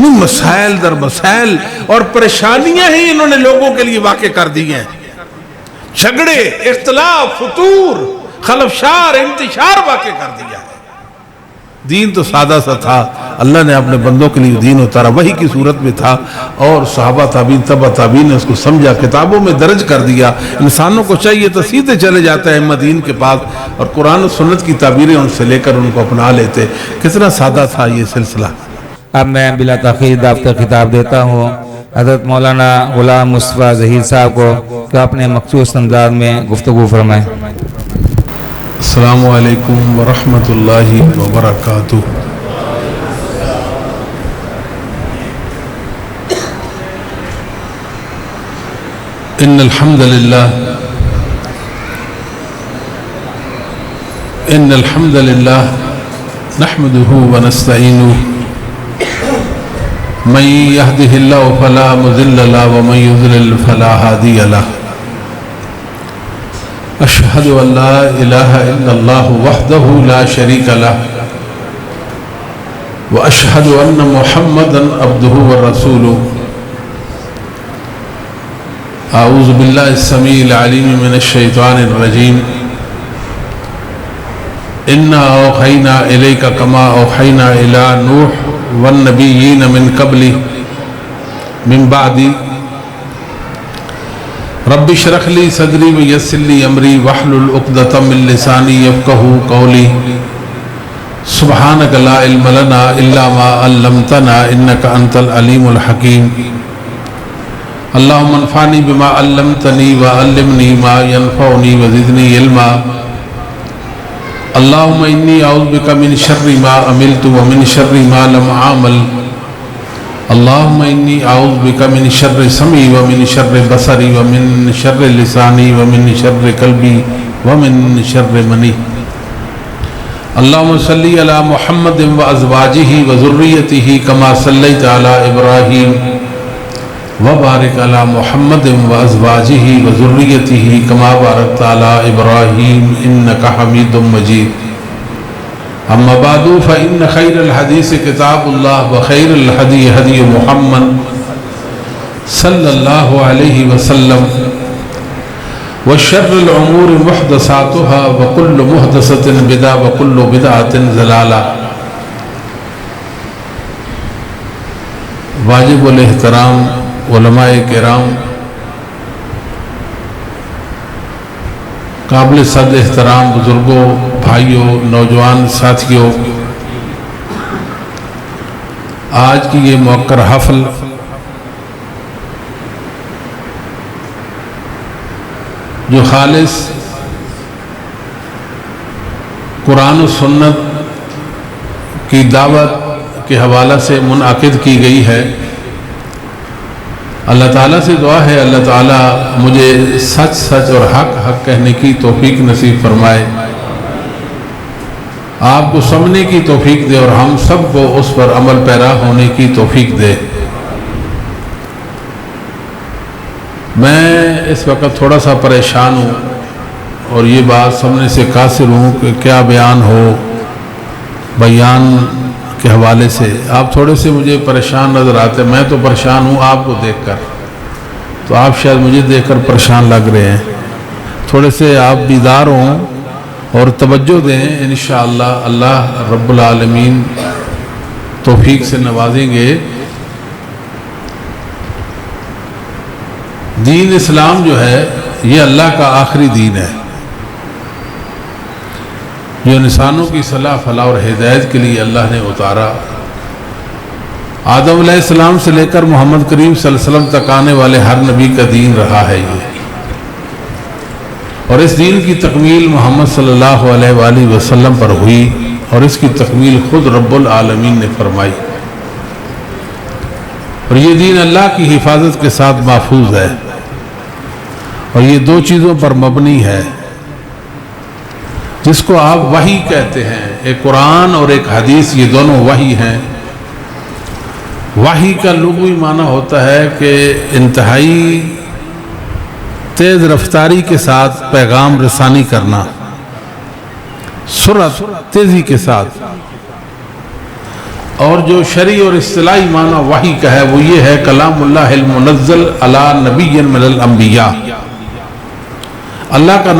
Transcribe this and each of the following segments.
مسائل در مسائل اور پریشانیاں ہی انہوں نے لوگوں کے لیے واقع کر دی ہیں. جھگڑے، اختلاف، فتور، خلفشار، انتشار واقع کر دیا ہے. دین تو سادہ سا تھا، اللہ نے اپنے بندوں کے لیے دین اتارا، وحی کی صورت میں تھا، اور صحابہ تابعین تبع تابعین نے اس کو سمجھا، کتابوں میں درج کر دیا. انسانوں کو چاہیے تو سیدھے چلے جاتا ہے دین کے پاس اور قرآن و سنت کی تعبیریں ان سے لے کر ان کو اپنا لیتے. کتنا سادہ تھا یہ سلسلہ. اب میں بلا تاخیر آپ کا خطاب دیتا ہوں حضرت مولانا غلام مصطفیٰ ظہیر صاحب کو کہ اپنے مخصوص انداز میں گفتگو فرمائیں. السلام علیکم ورحمۃ اللہ وبرکاتہ. ان الحمد للہ نحمده ونستعینه من يهده الله فلا مضل له ومن يضلل فلا هادي له. اشهد ان لا اله الا الله وحده لا شريك له واشهد ان محمدا عبده ورسوله. اعوذ بالله السميع العليم من الشيطان الرجيم. انا اوحينا اليك كما اوحينا الى نوح والنبيين من قبل من بعد. رب اشرح لي صدري ويسر لي امري واحلل عقدة من لساني يفقهوا قولي. سبحانك لا علم لنا الا ما علمتنا انك انت العليم الحكيم. اللهم انفعني بما علمتني وعلمني ما ينفعني وزدني علما. اللهم انی اعوذ بک من شر ما عملت ومن شر ما لم اعمل. اللهم انی اعوذ بک من شر سمعی ومن شر بصری ومن شر لسانی ومن شر قلبی ومن شر منی. اللهم صلی علی محمد وازواجہ وذریتہ کما صلیت علی ابراہیم وبارک علی محمد وازواجہ وذریتہ کما بارکت علی ابراہیم انک حمید مجید. اما بعد فإن خیر الحدیث کتاب اللہ وخیر الہدی ہدی محمد صلی اللہ علیہ وسلم وشر الامور محدثاتها وکل محدثۃ بدعہ وکل بدعۃ ضلالہ. واجب الاحترام علماء کرام، قابل صد احترام بزرگوں، بھائیوں، نوجوان ساتھیوں، آج کی یہ موقر حفل جو خالص قرآن و سنت کی دعوت کے حوالہ سے منعقد کی گئی ہے، اللہ تعالیٰ سے دعا ہے اللہ تعالیٰ مجھے سچ سچ اور حق حق کہنے کی توفیق نصیب فرمائے، آپ کو سمجھنے کی توفیق دے اور ہم سب کو اس پر عمل پیرا ہونے کی توفیق دے. میں اس وقت تھوڑا سا پریشان ہوں اور یہ بات سمجھنے سے قاصر ہوں کہ کیا بیان ہو. بیان کے حوالے سے آپ تھوڑے سے مجھے پریشان نظر آتے، میں تو پریشان ہوں آپ کو دیکھ کر، تو آپ شاید مجھے دیکھ کر پریشان لگ رہے ہیں. تھوڑے سے آپ بیدار ہوں اور توجہ دیں، انشاءاللہ اللہ رب العالمین توفیق سے نوازیں گے. دین اسلام جو ہے یہ اللہ کا آخری دین ہے جو انسانوں کی صلاح فلاح اور ہدایت کے لیے اللہ نے اتارا. آدم علیہ السلام سے لے کر محمد کریم صلی اللہ علیہ وسلم تک آنے والے ہر نبی کا دین رہا ہے یہ، اور اس دین کی تکمیل محمد صلی اللہ علیہ وآلہ وسلم پر ہوئی اور اس کی تکمیل خود رب العالمین نے فرمائی. اور یہ دین اللہ کی حفاظت کے ساتھ محفوظ ہے اور یہ دو چیزوں پر مبنی ہے جس کو آپ وحی کہتے ہیں. ایک قرآن اور ایک حدیث، یہ دونوں وحی ہیں. وحی کا لغوی معنی ہوتا ہے کہ انتہائی تیز رفتاری کے ساتھ پیغام رسانی کرنا، سرعت تیزی کے ساتھ. اور جو شرعی اور اصطلاحی معنی وحی کا ہے وہ یہ ہے کلام اللہ المنزل علی نبی من الانبیاء، اللہ کا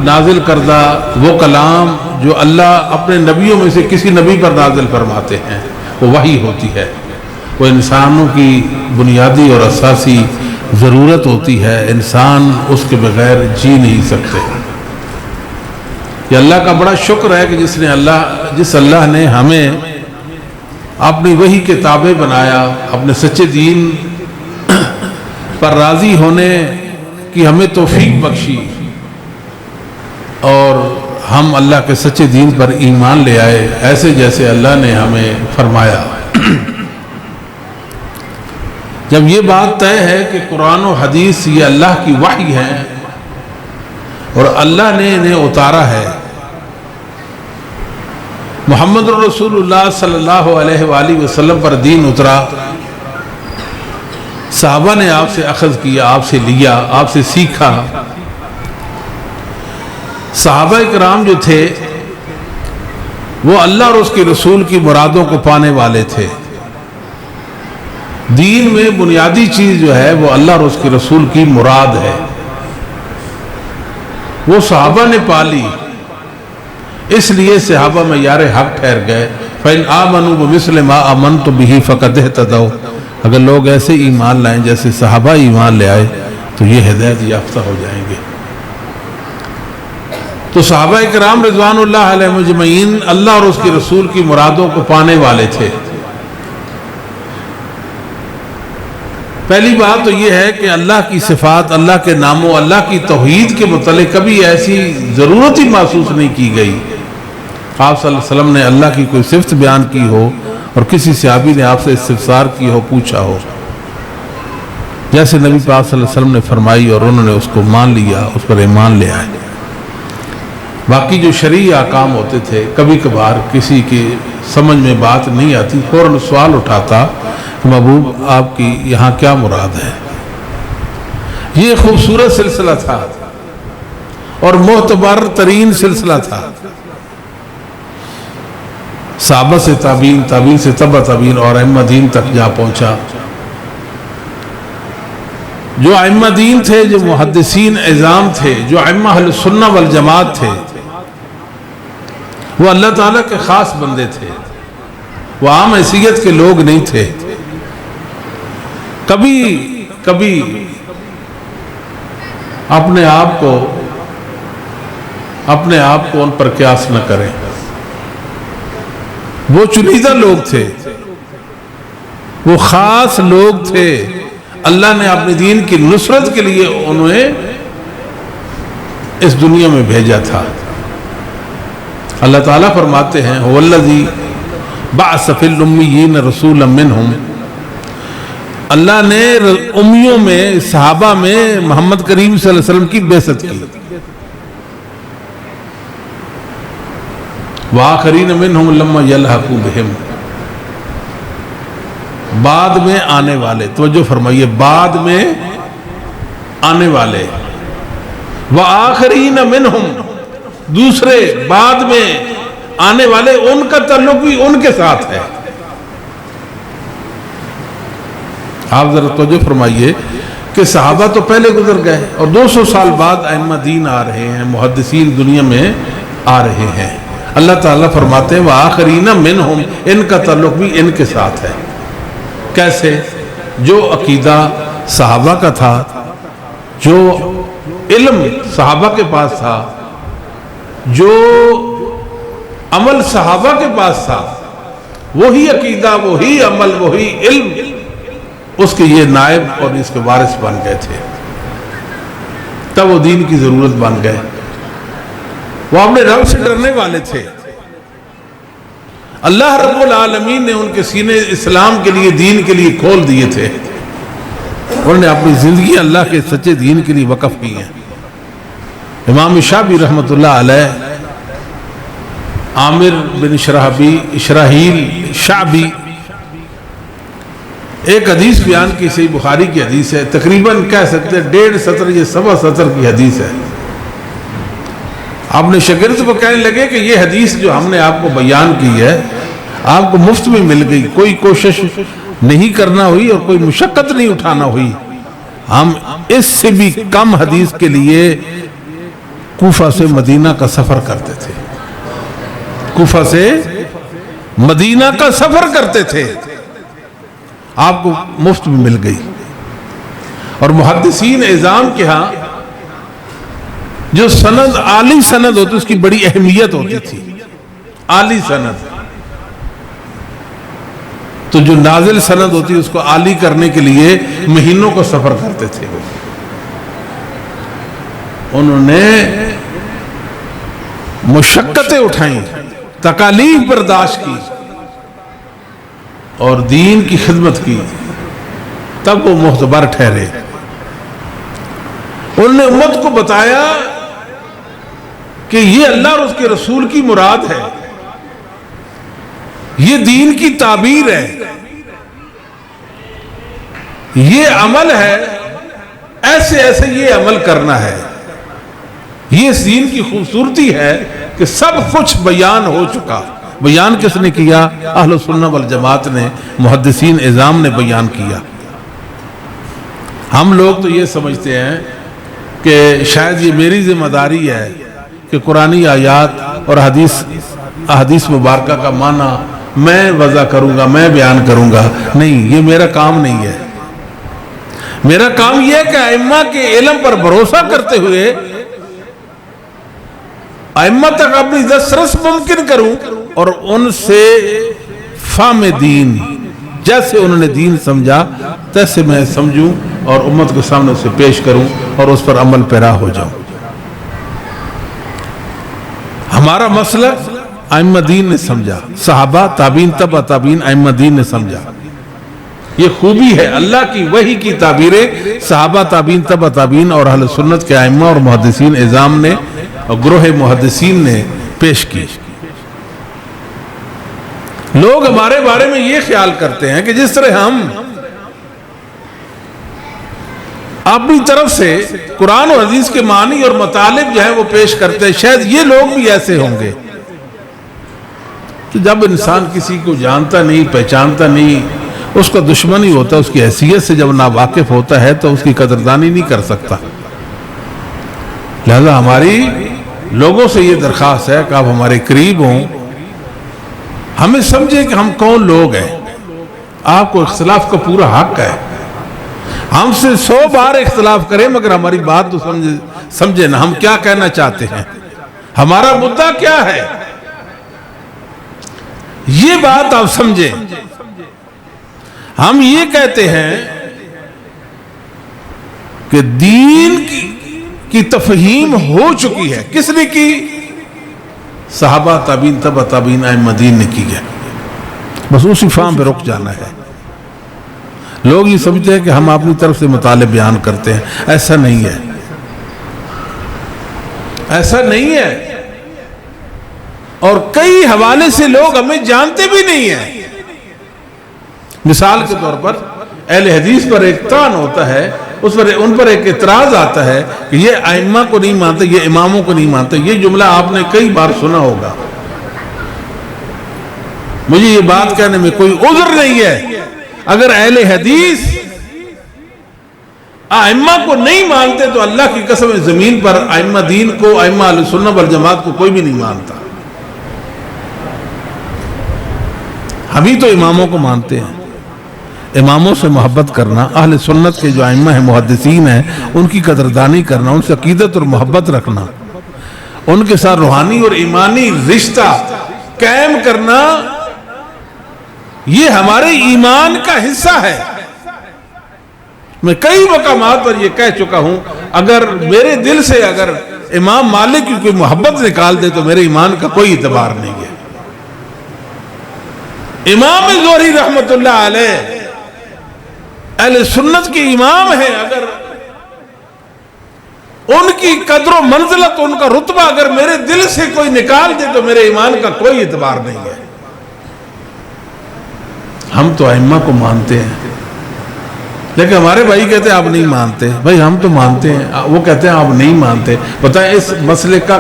نازل کردہ وہ کلام جو اللہ اپنے نبیوں میں سے کسی نبی پر نازل فرماتے ہیں، وہ وحی ہوتی ہے، وہ انسانوں کی بنیادی اور اساسی ضرورت ہوتی ہے، انسان اس کے بغیر جی نہیں سکتے۔ یہ اللہ کا بڑا شکر ہے کہ جس اللہ نے ہمیں اپنی وحی کے تابع بنایا، اپنے سچے دین پر راضی ہونے کی ہمیں توفیق بخشی، اور ہم اللہ کے سچے دین پر ایمان لے آئے ایسے جیسے اللہ نے ہمیں فرمایا۔ جب یہ بات طے ہے کہ قرآن و حدیث یہ اللہ کی وحی ہے اور اللہ نے انہیں اتارا ہے، محمد رسول اللہ صلی اللہ علیہ وآلہ وسلم پر دین اترا، صحابہ نے آپ سے اخذ کیا، آپ سے لیا، آپ سے سیکھا۔ صحابہ اکرام جو تھے وہ اللہ اور اس کے رسول کی مرادوں کو پانے والے تھے۔ دین میں بنیادی چیز جو ہے وہ اللہ اور اس کے رسول کی مراد ہے، وہ صحابہ نے پالی، اس لیے صحابہ میں یار حق ٹھہر گئے۔ فَإِنْ آمَنُوا بِمِثْلِ مَا آمَنْتُ بِهِ فَقَدْ اهْتَدَوْا، اگر لوگ ایسے ایمان لائیں جیسے صحابہ ایمان لے آئے تو یہ ہدایت یافتہ ہو جائیں گے۔ تو صحابہ اکرام رضوان اللہ علیہ مجمعین اللہ اور اس کے رسول کی مرادوں کو پانے والے تھے۔ پہلی بات تو یہ ہے کہ اللہ کی صفات، اللہ کے ناموں، اللہ کی توحید کے متعلق کبھی ایسی ضرورت ہی محسوس نہیں کی گئی آپ صلی اللہ علیہ وسلم نے اللہ کی کوئی صفت بیان کی ہو اور کسی صحابی نے آپ سے استفسار کی ہو، پوچھا ہو، جیسے نبی پاک صلی اللہ علیہ وسلم نے فرمائی اور انہوں نے اس کو مان لیا، اس پر ایمان لے آئے۔ باقی جو شرعی احکام ہوتے تھے کبھی کبھار کسی کی سمجھ میں بات نہیں آتی، فوراً سوال اٹھاتا کہ محبوب آپ کی یہاں کیا مراد ہے۔ یہ خوبصورت سلسلہ تھا اور معتبر ترین سلسلہ تھا، صحابہ سے تابعین، تابعین سے تبع تابعین اور ائمہ دین تک جا پہنچا۔ جو ائمہ دین تھے، جو محدثین اعظام تھے، جو ائمہ اہل سنہ والجماعت تھے، وہ اللہ تعالیٰ کے خاص بندے تھے، وہ عام حیثیت کے لوگ نہیں تھے۔ کبھی اپنے آپ کو ان پر قیاس نہ کریں، وہ چنیدہ لوگ تھے، وہ خاص لوگ تھے، اللہ نے اپنے دین کی نصرت کے لیے انہیں اس دنیا میں بھیجا تھا۔ اللہ تعالیٰ فرماتے ہیں هو الذی بعث فی الامیین رسولا منہم، اللہ نے امیوں میں، صحابہ میں محمد کریم صلی اللہ علیہ وسلم کی بعثت کی۔ وآخرین منہم لما یلحقوا بہم، بعد میں آنے والے، توجہ فرمائیے، بعد میں آنے والے، وآخرین منہم، دوسرے بعد میں آنے والے، ان کا تعلق بھی ان کے ساتھ ہے۔ آپ ذرا توجہ فرمائیے کہ صحابہ تو پہلے گزر گئے اور 200 سال بعد ائمہ دین آ رہے ہیں، محدثین دنیا میں آ رہے ہیں۔ اللہ تعالیٰ فرماتے ہیں وآخرین منہم، ان کا تعلق بھی ان کے ساتھ ہے۔ کیسے؟ جو عقیدہ صحابہ کا تھا، جو علم صحابہ کے پاس تھا، جو عمل صحابہ کے پاس تھا، وہی عقیدہ، وہی عمل، وہی علم، اس کے یہ نائب اور اس کے وارث بن گئے تھے، تب وہ دین کی ضرورت بن گئے۔ وہ اپنے رب سے ڈرنے والے تھے، اللہ رب العالمین نے ان کے سینے اسلام کے لیے، دین کے لیے کھول دیے تھے، انہوں نے اپنی زندگی اللہ کے سچے دین کے لیے وقف کی ہیں۔ امام شعبی رحمۃ اللہ علیہ، عامر بن شراحیل شعبی، ایک حدیث بیان کی، صحیح بخاری کی حدیث ہے، تقریباً کہہ سکتے 1.5 سطر یا 1.25 سطر کی حدیث ہے۔ اپنے شاگرد کو کہنے لگے کہ یہ حدیث جو ہم نے آپ کو بیان کی ہے، آپ کو مفت میں مل گئی، کوئی کوشش نہیں کرنا ہوئی اور کوئی مشقت نہیں اٹھانا ہوئی۔ ہم اس سے بھی کم حدیث کے لیے کوفہ سے مدینہ کا سفر کرتے تھے، کوفہ سے مدینہ کا سفر کرتے تھے، آپ کو مفت میں مل گئی۔ اور محدثین اعظام کے ہاں جو سند عالی سند ہوتی اس کی بڑی اہمیت ہوتی تھی، عالی سند۔ تو جو نازل سند ہوتی اس کو عالی کرنے کے لیے مہینوں کو سفر کرتے تھے وہ۔ انہوں نے مشقتیں اٹھائیں، تکالیف برداشت کی اور دین کی خدمت کی، تب وہ معتبر ٹھہرے۔ انہوں نے امت کو بتایا کہ یہ اللہ اور اس کے رسول کی مراد ہے، یہ دین کی تعبیر ہے، یہ عمل ہے، ایسے ایسے یہ عمل کرنا ہے۔ یہ اس دین کی خوبصورتی ہے کہ سب کچھ بیان ہو چکا۔ بیان کس نے کیا؟ اہل سنت والجماعت نے، محدثین اعظام نے بیان کیا۔ ہم لوگ تو یہ سمجھتے ہیں کہ شاید یہ میری ذمہ داری ہے کہ قرآنی آیات اور احادیث مبارکہ کا معنی میں وضع کروں گا، میں بیان کروں گا۔ نہیں، یہ میرا کام نہیں ہے۔ میرا کام یہ ہے کہ ائمہ کے علم پر بھروسہ کرتے ہوئے ائمہ تک اپنی دسترس ممکن کروں اور ان سے فہم دین، جیسے انہوں نے دین سمجھا تیسے میں سمجھوں اور امت کے سامنے اسے پیش کروں اور اس پر عمل پیرا ہو جاؤں۔ ہمارا مسلک ائمہ دین نے سمجھا، صحابہ، تابعین، تبع تابعین، ائمہ دین نے سمجھا۔ یہ خوبی ہے، اللہ کی وحی کی تعبیریں صحابہ، تابعین، تبع تابعین اور اہل سنت کے ائمہ اور محدثین اعظام نے اور گروہ محدثین نے پیش کی۔ لوگ ہمارے بارے میں یہ خیال کرتے ہیں کہ جس طرح ہم اپنی طرف سے قرآن اور حدیث کے معنی اور مطالب جو ہیں وہ پیش کرتے ہیں، شاید یہ لوگ بھی ایسے ہوں گے۔ تو جب انسان کسی کو جانتا نہیں، پہچانتا نہیں، اس کا دشمن ہی ہوتا ہے، اس کی حیثیت سے جب ناواقف ہوتا ہے تو اس کی قدردانی نہیں کر سکتا۔ لہذا ہماری لوگوں سے یہ درخواست ہے کہ آپ ہمارے قریب ہوں، ہمیں سمجھیں کہ ہم کون لوگ ہیں۔ آپ کو اختلاف کا پورا حق ہے، ہم سے 100 بار اختلاف کریں مگر ہماری بات تو سمجھے نا، ہم کیا کہنا چاہتے ہیں، ہمارا مدعا کیا ہے، یہ بات آپ سمجھیں۔ ہم یہ کہتے ہیں کہ دین کی تفہیم ہو چکی ہے، کس نے کی؟ صحابہ، تابعین، تبع تابعین، ائمہ دین نے کی ہے، بس اسی فہم پہ رک جانا ہے۔ لوگ یہ سمجھتے ہیں کہ ہم اپنی طرف سے مطالب بیان کرتے ہیں، ایسا نہیں ہے، ایسا نہیں ہے۔ اور کئی حوالے سے لوگ ہمیں جانتے بھی نہیں ہیں۔ مثال کے طور پر اہل حدیث پر ایک طعن ہوتا ہے، ان پر ایک اعتراض آتا ہے کہ یہ ائمہ کو نہیں مانتے، یہ اماموں کو نہیں مانتے۔ یہ جملہ آپ نے کئی بار سنا ہوگا۔ مجھے یہ بات کہنے میں کوئی عذر نہیں ہے، اگر اہل حدیث ائمہ کو نہیں مانتے تو اللہ کی قسم زمین پر ائمہ دین کو، ائمہ اہل سنت والجماعت کو کوئی بھی نہیں مانتا۔ ہم ہی تو اماموں کو مانتے ہیں۔ اماموں سے محبت کرنا، اہل سنت کے جو ائمہ ہیں، محدثین ہیں، ان کی قدردانی کرنا، ان سے عقیدت اور محبت رکھنا، ان کے ساتھ روحانی اور ایمانی رشتہ قائم کرنا، یہ ہمارے ایمان کا حصہ ہے۔ میں کئی مقامات پر یہ کہہ چکا ہوں، اگر میرے دل سے اگر امام مالک کی کوئی محبت نکال دے تو میرے ایمان کا کوئی اعتبار نہیں ہے۔ امام زہری رحمت اللہ علیہ اہل سنت کے امام ہیں، اگر ان کی قدر و منزلت، ان کا رتبہ اگر میرے دل سے کوئی نکال دے تو میرے ایمان کا کوئی اعتبار نہیں ہے۔ ہم تو ائمہ کو مانتے ہیں، لیکن ہمارے بھائی کہتے ہیں آپ نہیں مانتے۔ بھائی ہم تو مانتے ہیں، وہ کہتے ہیں آپ نہیں مانتے۔ بتائیں اس مسئلے کا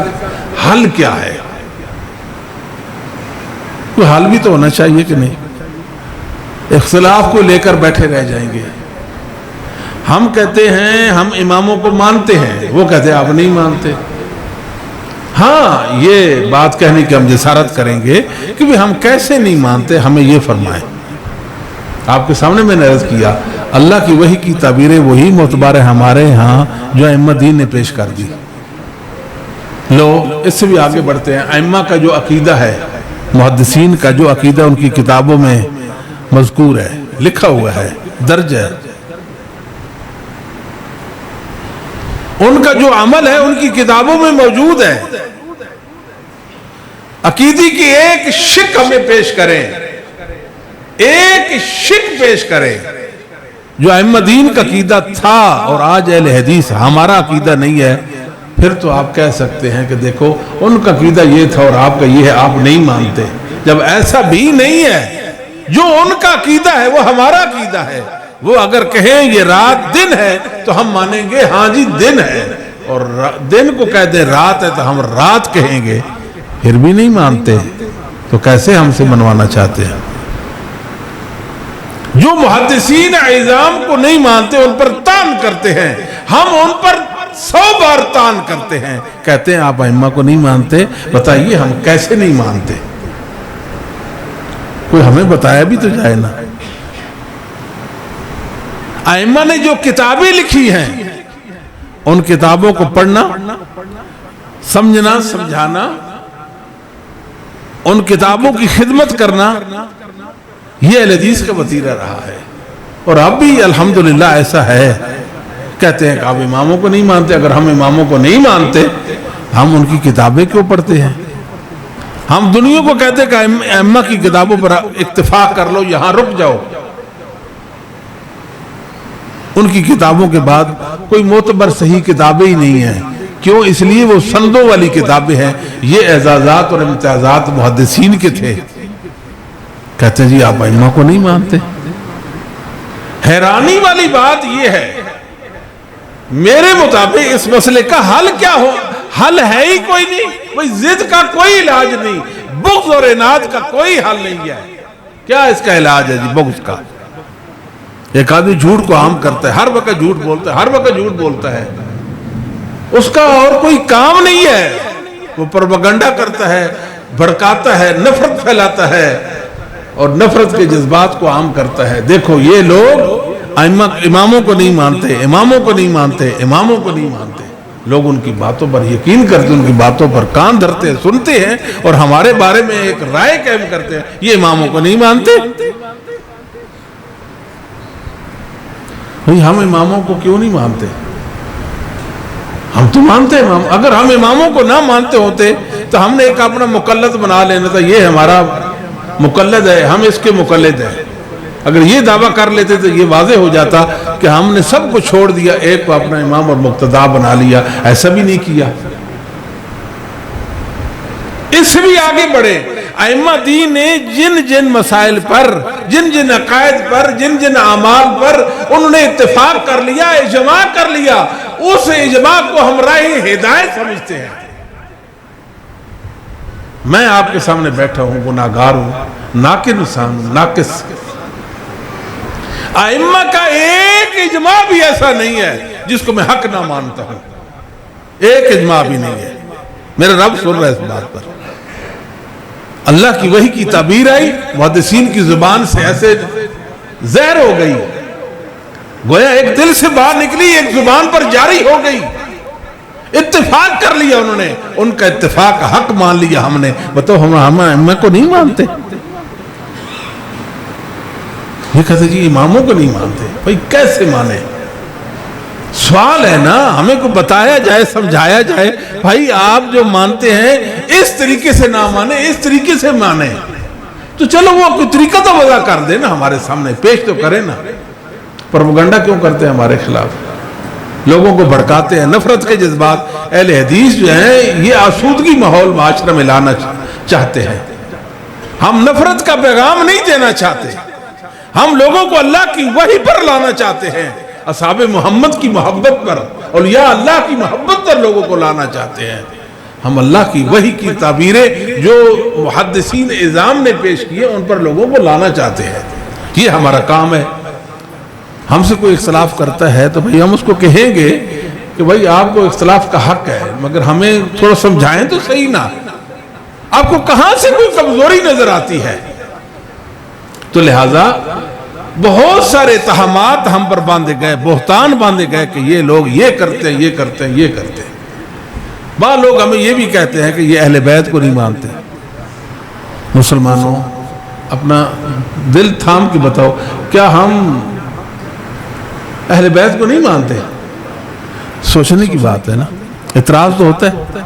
حل کیا ہے؟ کوئی حل بھی تو ہونا چاہیے کہ نہیں؟ اختلاف کو لے کر بیٹھے رہ جائیں گے. ہم کہتے ہیں ہم اماموں کو مانتے ہیں، وہ کہتے ہیں آپ نہیں مانتے. ہاں یہ بات کہنے کی ہم جسارت کریں گے کہ ہم کیسے نہیں مانتے، ہمیں یہ فرمائیں. آپ کے سامنے میں نے عرض کیا اللہ کی وحی کی تعبیریں وہی معتبر ہے ہمارے ہاں جو ائمہ دین نے پیش کر دی. لو اس سے بھی آگے بڑھتے ہیں. ائمہ کا جو عقیدہ ہے، محدثین کا جو عقیدہ ان کی کتابوں میں مذکور ہے، لکھا ہوا ہے، درج ہے، ان کا جو عمل ہے ان کی کتابوں میں موجود ہے. عقیدی کی ایک شک ہمیں پیش کریں، ایک شک پیش کریں جو ائمہ دین کا عقیدہ تھا اور آج اہل حدیث ہمارا عقیدہ نہیں ہے، پھر تو آپ کہہ سکتے ہیں کہ دیکھو ان کا عقیدہ یہ تھا اور آپ کا یہ ہے، آپ نہیں مانتے. جب ایسا بھی نہیں ہے، جو ان کا عقیدہ ہے وہ ہمارا عقیدہ ہے. وہ اگر کہیں یہ رات دن ہے تو ہم مانیں گے ہاں جی دن ہے، اور دن کو کہہ دیں رات ہے تو ہم رات کہیں گے. پھر بھی نہیں مانتے تو کیسے ہم سے منوانا چاہتے ہیں؟ جو محدثین اعظام کو نہیں مانتے ان پر تان کرتے ہیں، ہم ان پر 100 بار تان کرتے ہیں، کہتے ہیں آپ ائمہ کو نہیں مانتے. بتائیے ہم کیسے نہیں مانتے؟ کوئی ہمیں بتایا بھی تو جائے نا. ائمہ نے جو کتابیں لکھی ہیں ان کتابوں کو پڑھنا، سمجھنا، سمجھانا، ان کتابوں کی خدمت کرنا، یہ اہل حدیث کا وتیرہ رہا ہے. اور اب بھی الحمدللہ ایسا ہے. کہتے ہیں کہ آپ اماموں کو نہیں مانتے. اگر ہم اماموں کو نہیں مانتے ہم ان کی کتابیں کیوں پڑھتے ہیں؟ ہم دنیا کو کہتے ہیں کہ ائمہ کی کتابوں پر اتفاق کر لو، یہاں رک جاؤ. ان کی کتابوں کے بعد کوئی معتبر صحیح کتابیں ہی نہیں ہیں. کیوں؟ اس لیے وہ سندوں والی کتابیں ہیں. یہ اعزازات اور امتیازات محدثین کے تھے. کہتے ہیں جی آپ ائمہ کو نہیں مانتے. حیرانی والی بات یہ ہے، میرے مطابق اس مسئلے کا حل کیا ہو؟ حل ہے ہی کوئی نہیں. کوئی ضد کا کوئی علاج نہیں، بغض اور عناد کا کوئی حل نہیں ہے. کیا اس کا علاج ہے جی بغض کا؟ ایک آدمی جھوٹ کو عام کرتا ہے، ہر وقت جھوٹ بولتا ہے، ہر وقت جھوٹ بولتا ہے، اس کا اور کوئی کام نہیں ہے. وہ پروپیگنڈا کرتا ہے، بھڑکاتا ہے، نفرت پھیلاتا ہے اور نفرت کے جذبات کو عام کرتا ہے. دیکھو یہ لوگ اماموں کو نہیں مانتے، اماموں کو نہیں مانتے، اماموں کو نہیں مانتے. لوگ ان کی باتوں پر یقین کرتے، ان کی باتوں پر کان دھرتے، سنتے ہیں اور ہمارے بارے میں ایک رائے قائم کرتے ہیں یہ اماموں کو نہیں مانتے. بھئی ہم اماموں کو کیوں نہیں مانتے؟ ہم تو مانتے ہیں. اگر ہم اماموں کو نہ مانتے ہوتے تو ہم نے ایک اپنا مقلد بنا لینا تھا، یہ ہمارا مقلد ہے، ہم اس کے مقلد ہیں. اگر یہ دعویٰ کر لیتے تو یہ واضح ہو جاتا کہ ہم نے سب کو چھوڑ دیا، ایک کو اپنا امام اور مقتدا بنا لیا. ایسا بھی نہیں کیا. اس سے بھی آگے بڑھے. ائمہ دین نے جن جن مسائل پر، جن جن عقائد پر، جن جن اعمال پر انہوں نے اتفاق کر لیا، اجماع کر لیا، اس اجماع کو ہم راہ ہدایت سمجھتے ہیں. میں آپ کے سامنے بیٹھا ہوں، گناہگار ہوں، ناقص انسان ہوں، ناقص. ائمہ کا ایک اجماع بھی ایسا نہیں ہے جس کو میں حق نہ مانتا ہوں. ایک اجماع بھی نہیں ہے. میرا رب سن رہا ہے اس بات پر. اللہ کی وحی کی تعبیر آئی، محدثین کی زبان سے ایسے زہر ہو گئی، گویا ایک دل سے باہر نکلی، ایک زبان پر جاری ہو گئی. اتفاق کر لیا انہوں نے، ان کا اتفاق حق مان لیا ہم نے. بتاؤ ہم ائمہ کو نہیں مانتے؟ یہ کہتے جی اماموں کو نہیں مانتے. بھئی کیسے مانے؟ سوال ہے نا، ہمیں کو بتایا جائے، سمجھایا جائے. بھائی آپ جو مانتے ہیں اس طریقے سے نہ مانے، اس طریقے سے مانے. تو چلو وہ کوئی طریقہ تو وضع کر دے نا، ہمارے سامنے پیش تو کرے نا. پروپیگنڈا کیوں کرتے ہیں ہمارے خلاف؟ لوگوں کو بھڑکاتے ہیں، نفرت کے جذبات. اہل حدیث جو ہیں یہ آسودگی ماحول معاشرہ میں لانا چاہتے ہیں. ہم نفرت کا پیغام نہیں دینا چاہتے. ہم لوگوں کو اللہ کی وحی پر لانا چاہتے ہیں، اصحاب محمد کی محبت پر، اولیاء اللہ کی محبت پر لوگوں کو لانا چاہتے ہیں. ہم اللہ کی وحی کی تعبیریں جو محدثین اعظام نے پیش کیے ان پر لوگوں کو لانا چاہتے ہیں. یہ ہمارا کام ہے. ہم سے کوئی اختلاف کرتا ہے تو بھئی ہم اس کو کہیں گے کہ بھئی آپ کو اختلاف کا حق ہے، مگر ہمیں تھوڑا سمجھائیں تو صحیح نا. آپ کو کہاں سے کوئی کمزوری نظر آتی ہے؟ تو لہٰذا بہت سارے اتہامات ہم پر باندھے گئے، بہتان باندھے گئے کہ یہ لوگ یہ کرتے ہیں، یہ کرتے ہیں، یہ کرتے ہیں. بعض لوگ ہمیں یہ بھی کہتے ہیں کہ یہ اہل بیت کو نہیں مانتے. مسلمانوں اپنا دل تھام کے بتاؤ، کیا ہم اہل بیت کو نہیں مانتے؟ سوچنے کی بات ہے نا. اعتراض تو ہوتا ہے.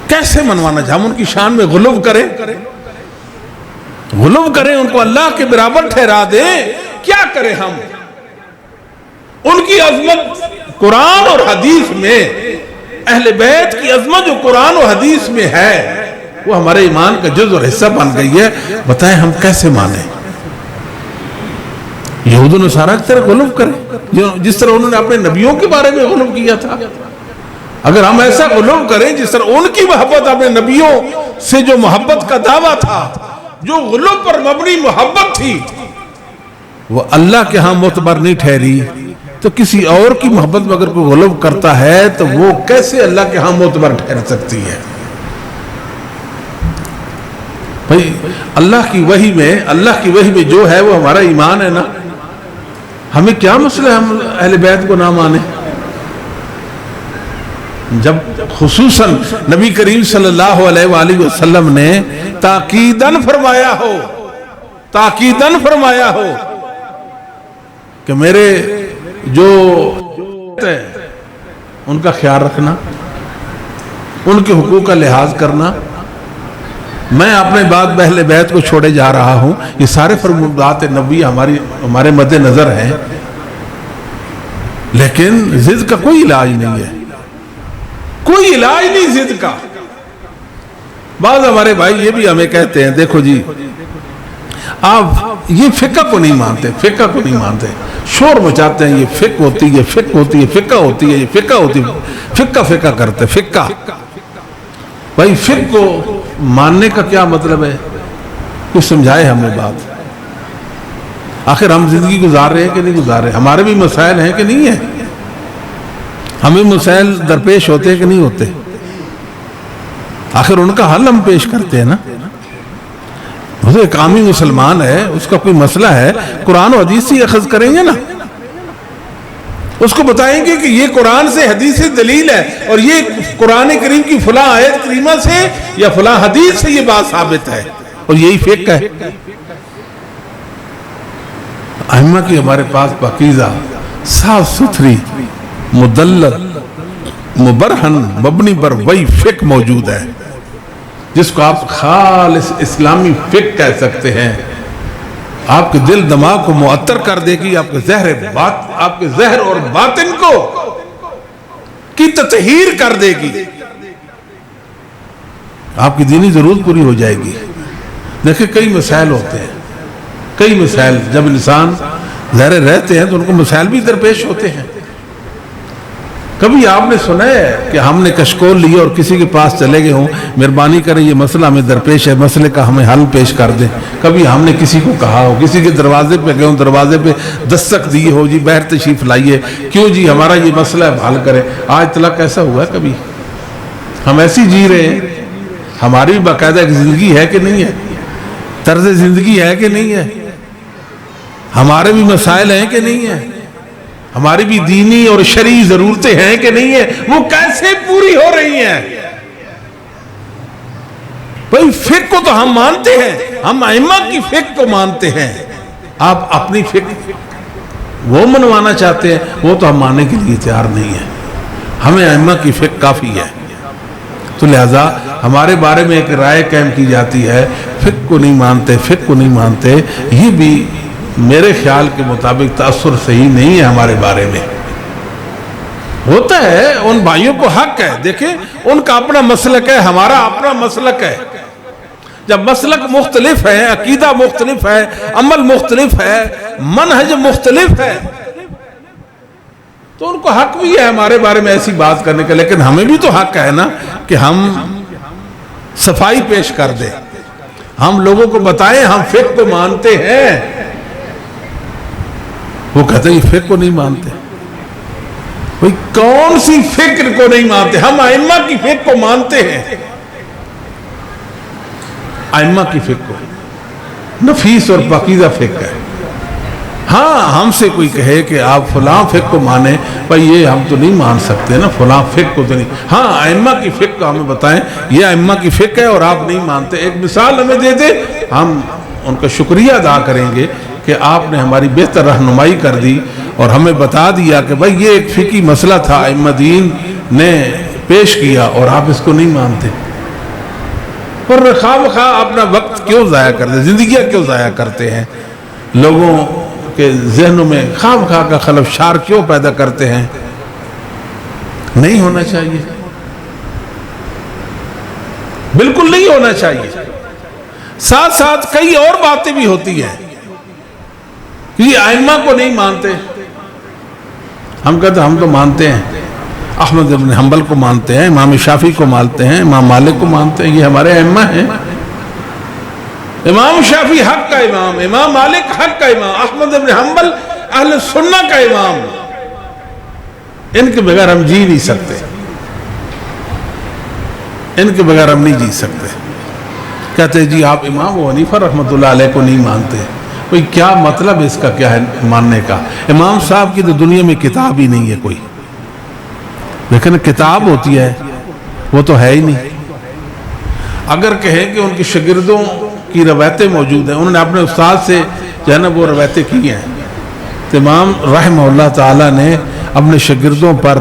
کیسے منوانا چاہے؟ ہم ان کی شان میں غلو کریں، غلو کریں، ان کو اللہ کے برابر ٹھہرا دیں. کیا کریں ہم؟ ان کی عظمت قرآن اور حدیث میں، اہل بیت کی عظمت جو قرآن اور حدیث میں ہے وہ ہمارے ایمان کا جز اور حصہ بن گئی ہے. بتائیں ہم کیسے مانیں؟ یہود و نصارہ کی طرح غلو کریں جس طرح انہوں نے اپنے نبیوں کے بارے میں غلو کیا تھا. اگر ہم ایسا غلو کریں جس طرح ان کی محبت اپنے نبیوں سے جو محبت کا دعویٰ تھا، جو غلو پر مبنی محبت تھی، وہ اللہ کے ہاں معتبر نہیں ٹھہری، تو کسی اور کی محبت میں اگر کوئی غلو کرتا ہے تو وہ کیسے اللہ کے ہاں معتبر ٹھہر سکتی ہے؟ بھئی اللہ کی وحی میں جو ہے وہ ہمارا ایمان ہے نا. ہمیں کیا مسئلہ ہے ہم اہل بیت کو نہ مانیں؟ جب خصوصاً نبی کریم صلی اللہ علیہ وآلہ وسلم نے تاکیداً فرمایا ہو کہ میرے جو ان کا خیال رکھنا، ان کے حقوق کا لحاظ کرنا. میں اپنے بعد اہل بیت کو چھوڑے جا رہا ہوں. یہ سارے فرمودات نبی ہمارے مد نظر ہیں، لیکن ضد کا کوئی علاج نہیں ہے. کوئی علاج نہیں ضد کا. بعض ہمارے بھائی یہ بھی ہمیں کہتے ہیں دیکھو جی آپ یہ فقہ کو نہیں مانتے، شور مچاتے ہیں، یہ فقہ ہوتی ہے، فقہ کرتے. فقہ بھائی فقہ کو ماننے کا کیا مطلب ہے؟ کچھ سمجھائے ہمیں بات. آخر ہم زندگی گزار رہے ہیں کہ نہیں گزار رہے؟ ہمارے بھی مسائل ہیں کہ نہیں ہیں؟ ہمیں مسائل درپیش ہوتے ہیں کہ نہیں ہوتے؟ آخر ان کا حل ہم پیش کرتے ہیں نا. وہ ایک عامی مسلمان ہے، اس کا کوئی مسئلہ ہے، قرآن و حدیث سے اخذ کریں گے نا. اس کو بتائیں گے کہ یہ قرآن سے حدیث سے دلیل ہے، اور یہ قرآن کریم کی فلاں آیت کریمہ سے یا فلاں حدیث سے یہ بات ثابت ہے، اور یہی فقہ ہے. ائمہ کی ہمارے پاس پاکیزہ صاف ستھری مدلل مبرہن مبنی پر وہی فقہ موجود ہے جس کو آپ خالص اسلامی فقہ کہہ سکتے ہیں. آپ کے دل دماغ کو معطر کر دے گی، آپ کے ظاہر اور باطن کو کی تطہیر کر دے گی، آپ کی دینی ضرورت پوری ہو جائے گی. دیکھیں کئی مسائل ہوتے ہیں، کئی مسائل جب انسان ظاہر رہتے ہیں تو ان کو مسائل بھی درپیش ہوتے ہیں. کبھی آپ نے سنا ہے کہ ہم نے کشکول لی اور کسی کے پاس چلے گئے ہوں، مہربانی کریں یہ مسئلہ ہمیں درپیش ہے، مسئلے کا ہمیں حل پیش کر دیں؟ کبھی ہم نے کسی کو کہا ہو، کسی کے دروازے پہ گئے ہوں، دروازے پہ دستک دی ہو، جی باہر تشریف لائیے، کیوں جی ہمارا یہ مسئلہ ہے حل کریں؟ آج تلک ایسا ہوا ہے کبھی؟ ہم ایسی جی رہے ہیں؟ ہماری باقاعدہ ایک زندگی ہے کہ نہیں ہے؟ طرز زندگی ہے کہ نہیں ہے؟ ہمارے بھی مسائل ہیں کہ نہیں ہیں؟ ہماری بھی دینی اور شرعی ضرورتیں ہیں کہ نہیں ہیں؟ وہ کیسے پوری ہو رہی ہیں؟ بھئی فقہ کو تو ہم مانتے ہیں، ہم ائمہ کی فقہ کو مانتے ہیں. آپ اپنی فقہ وہ منوانا چاہتے ہیں، وہ تو ہم ماننے کے لیے تیار نہیں ہیں. ہمیں ائمہ کی فقہ کافی ہے. تو لہذا ہمارے بارے میں ایک رائے قائم کی جاتی ہے فقہ کو نہیں مانتے، یہ بھی میرے خیال کے مطابق تأثر صحیح نہیں ہے. ہمارے بارے میں ہوتا ہے، ان بھائیوں کو حق ہے. دیکھیں ان کا اپنا مسلک ہے، ہمارا اپنا مسلک ہے. جب مسلک مختلف ہے، عقیدہ مختلف ہے، عمل مختلف ہے، منہج مختلف ہے، تو ان کو حق بھی ہے ہمارے بارے میں ایسی بات کرنے کا. لیکن ہمیں بھی تو حق ہے نا کہ ہم صفائی پیش کر دیں, ہم لوگوں کو بتائیں ہم فقہ کو مانتے ہیں. وہ کہتے ہیں یہ فقہ کو نہیں مانتے. بھئی کون سی فکر کو نہیں مانتے؟ ہم ائمہ کی فقہ کو مانتے ہیں, ائمہ کی فقہ کو, نفیس اور پاکیزہ فقہ ہے. ہاں ہم سے کوئی کہے کہ آپ فلاں فقہ کو مانیں, بھئی یہ ہم تو نہیں مان سکتے نا, فلاں فقہ کو تو نہیں. ہاں ائمہ کی فقہ کو ہمیں بتائیں یہ ائمہ کی فقہ ہے اور آپ نہیں مانتے, ایک مثال ہمیں دے دیں, ہم ان کا شکریہ ادا کریں گے کہ آپ نے ہماری بہتر رہنمائی کر دی اور ہمیں بتا دیا کہ بھئی یہ ایک فقہی مسئلہ تھا, ائمہ دین نے پیش کیا اور آپ اس کو نہیں مانتے. اور خواہ مخواہ اپنا وقت کیوں ضائع کرتے ہیں, زندگیاں کیوں ضائع کرتے ہیں, لوگوں کے ذہنوں میں خواہ مخواہ کا خلفشار کیوں پیدا کرتے ہیں؟ نہیں ہونا چاہیے, بالکل نہیں ہونا چاہیے. ساتھ ساتھ کئی اور باتیں بھی ہوتی ہیں کہ یہ ائمہ کو نہیں مانتے. ہم کہتے ہیں ہم تو مانتے ہیں, احمد بن حنبل کو مانتے ہیں, امام شافعی کو مانتے ہیں, امام مالک کو مانتے ہیں, یہ ہمارے ائمہ ہیں. امام شافعی حق کا امام, امام مالک حق کا امام, احمد بن حنبل اہل سنہ کا امام. ان کے بغیر ہم جی نہیں سکتے, ان کے بغیر ہم نہیں جی سکتے. کہتے ہیں جی آپ امام ابو حنیفہ رحمۃ اللہ علیہ کو نہیں مانتے. کوئی کیا مطلب اس کا کیا ہے ماننے کا؟ امام صاحب کی تو دنیا میں کتاب ہی نہیں ہے کوئی, لیکن کتاب ہوتی ہے وہ تو ہے ہی نہیں. اگر کہیں کہ ان کی شاگردوں کی روایتیں موجود ہیں, انہوں نے اپنے استاد سے جو ہے نا وہ روایتیں کی ہیں, تو امام رحمہ اللہ تعالیٰ نے اپنے شاگردوں پر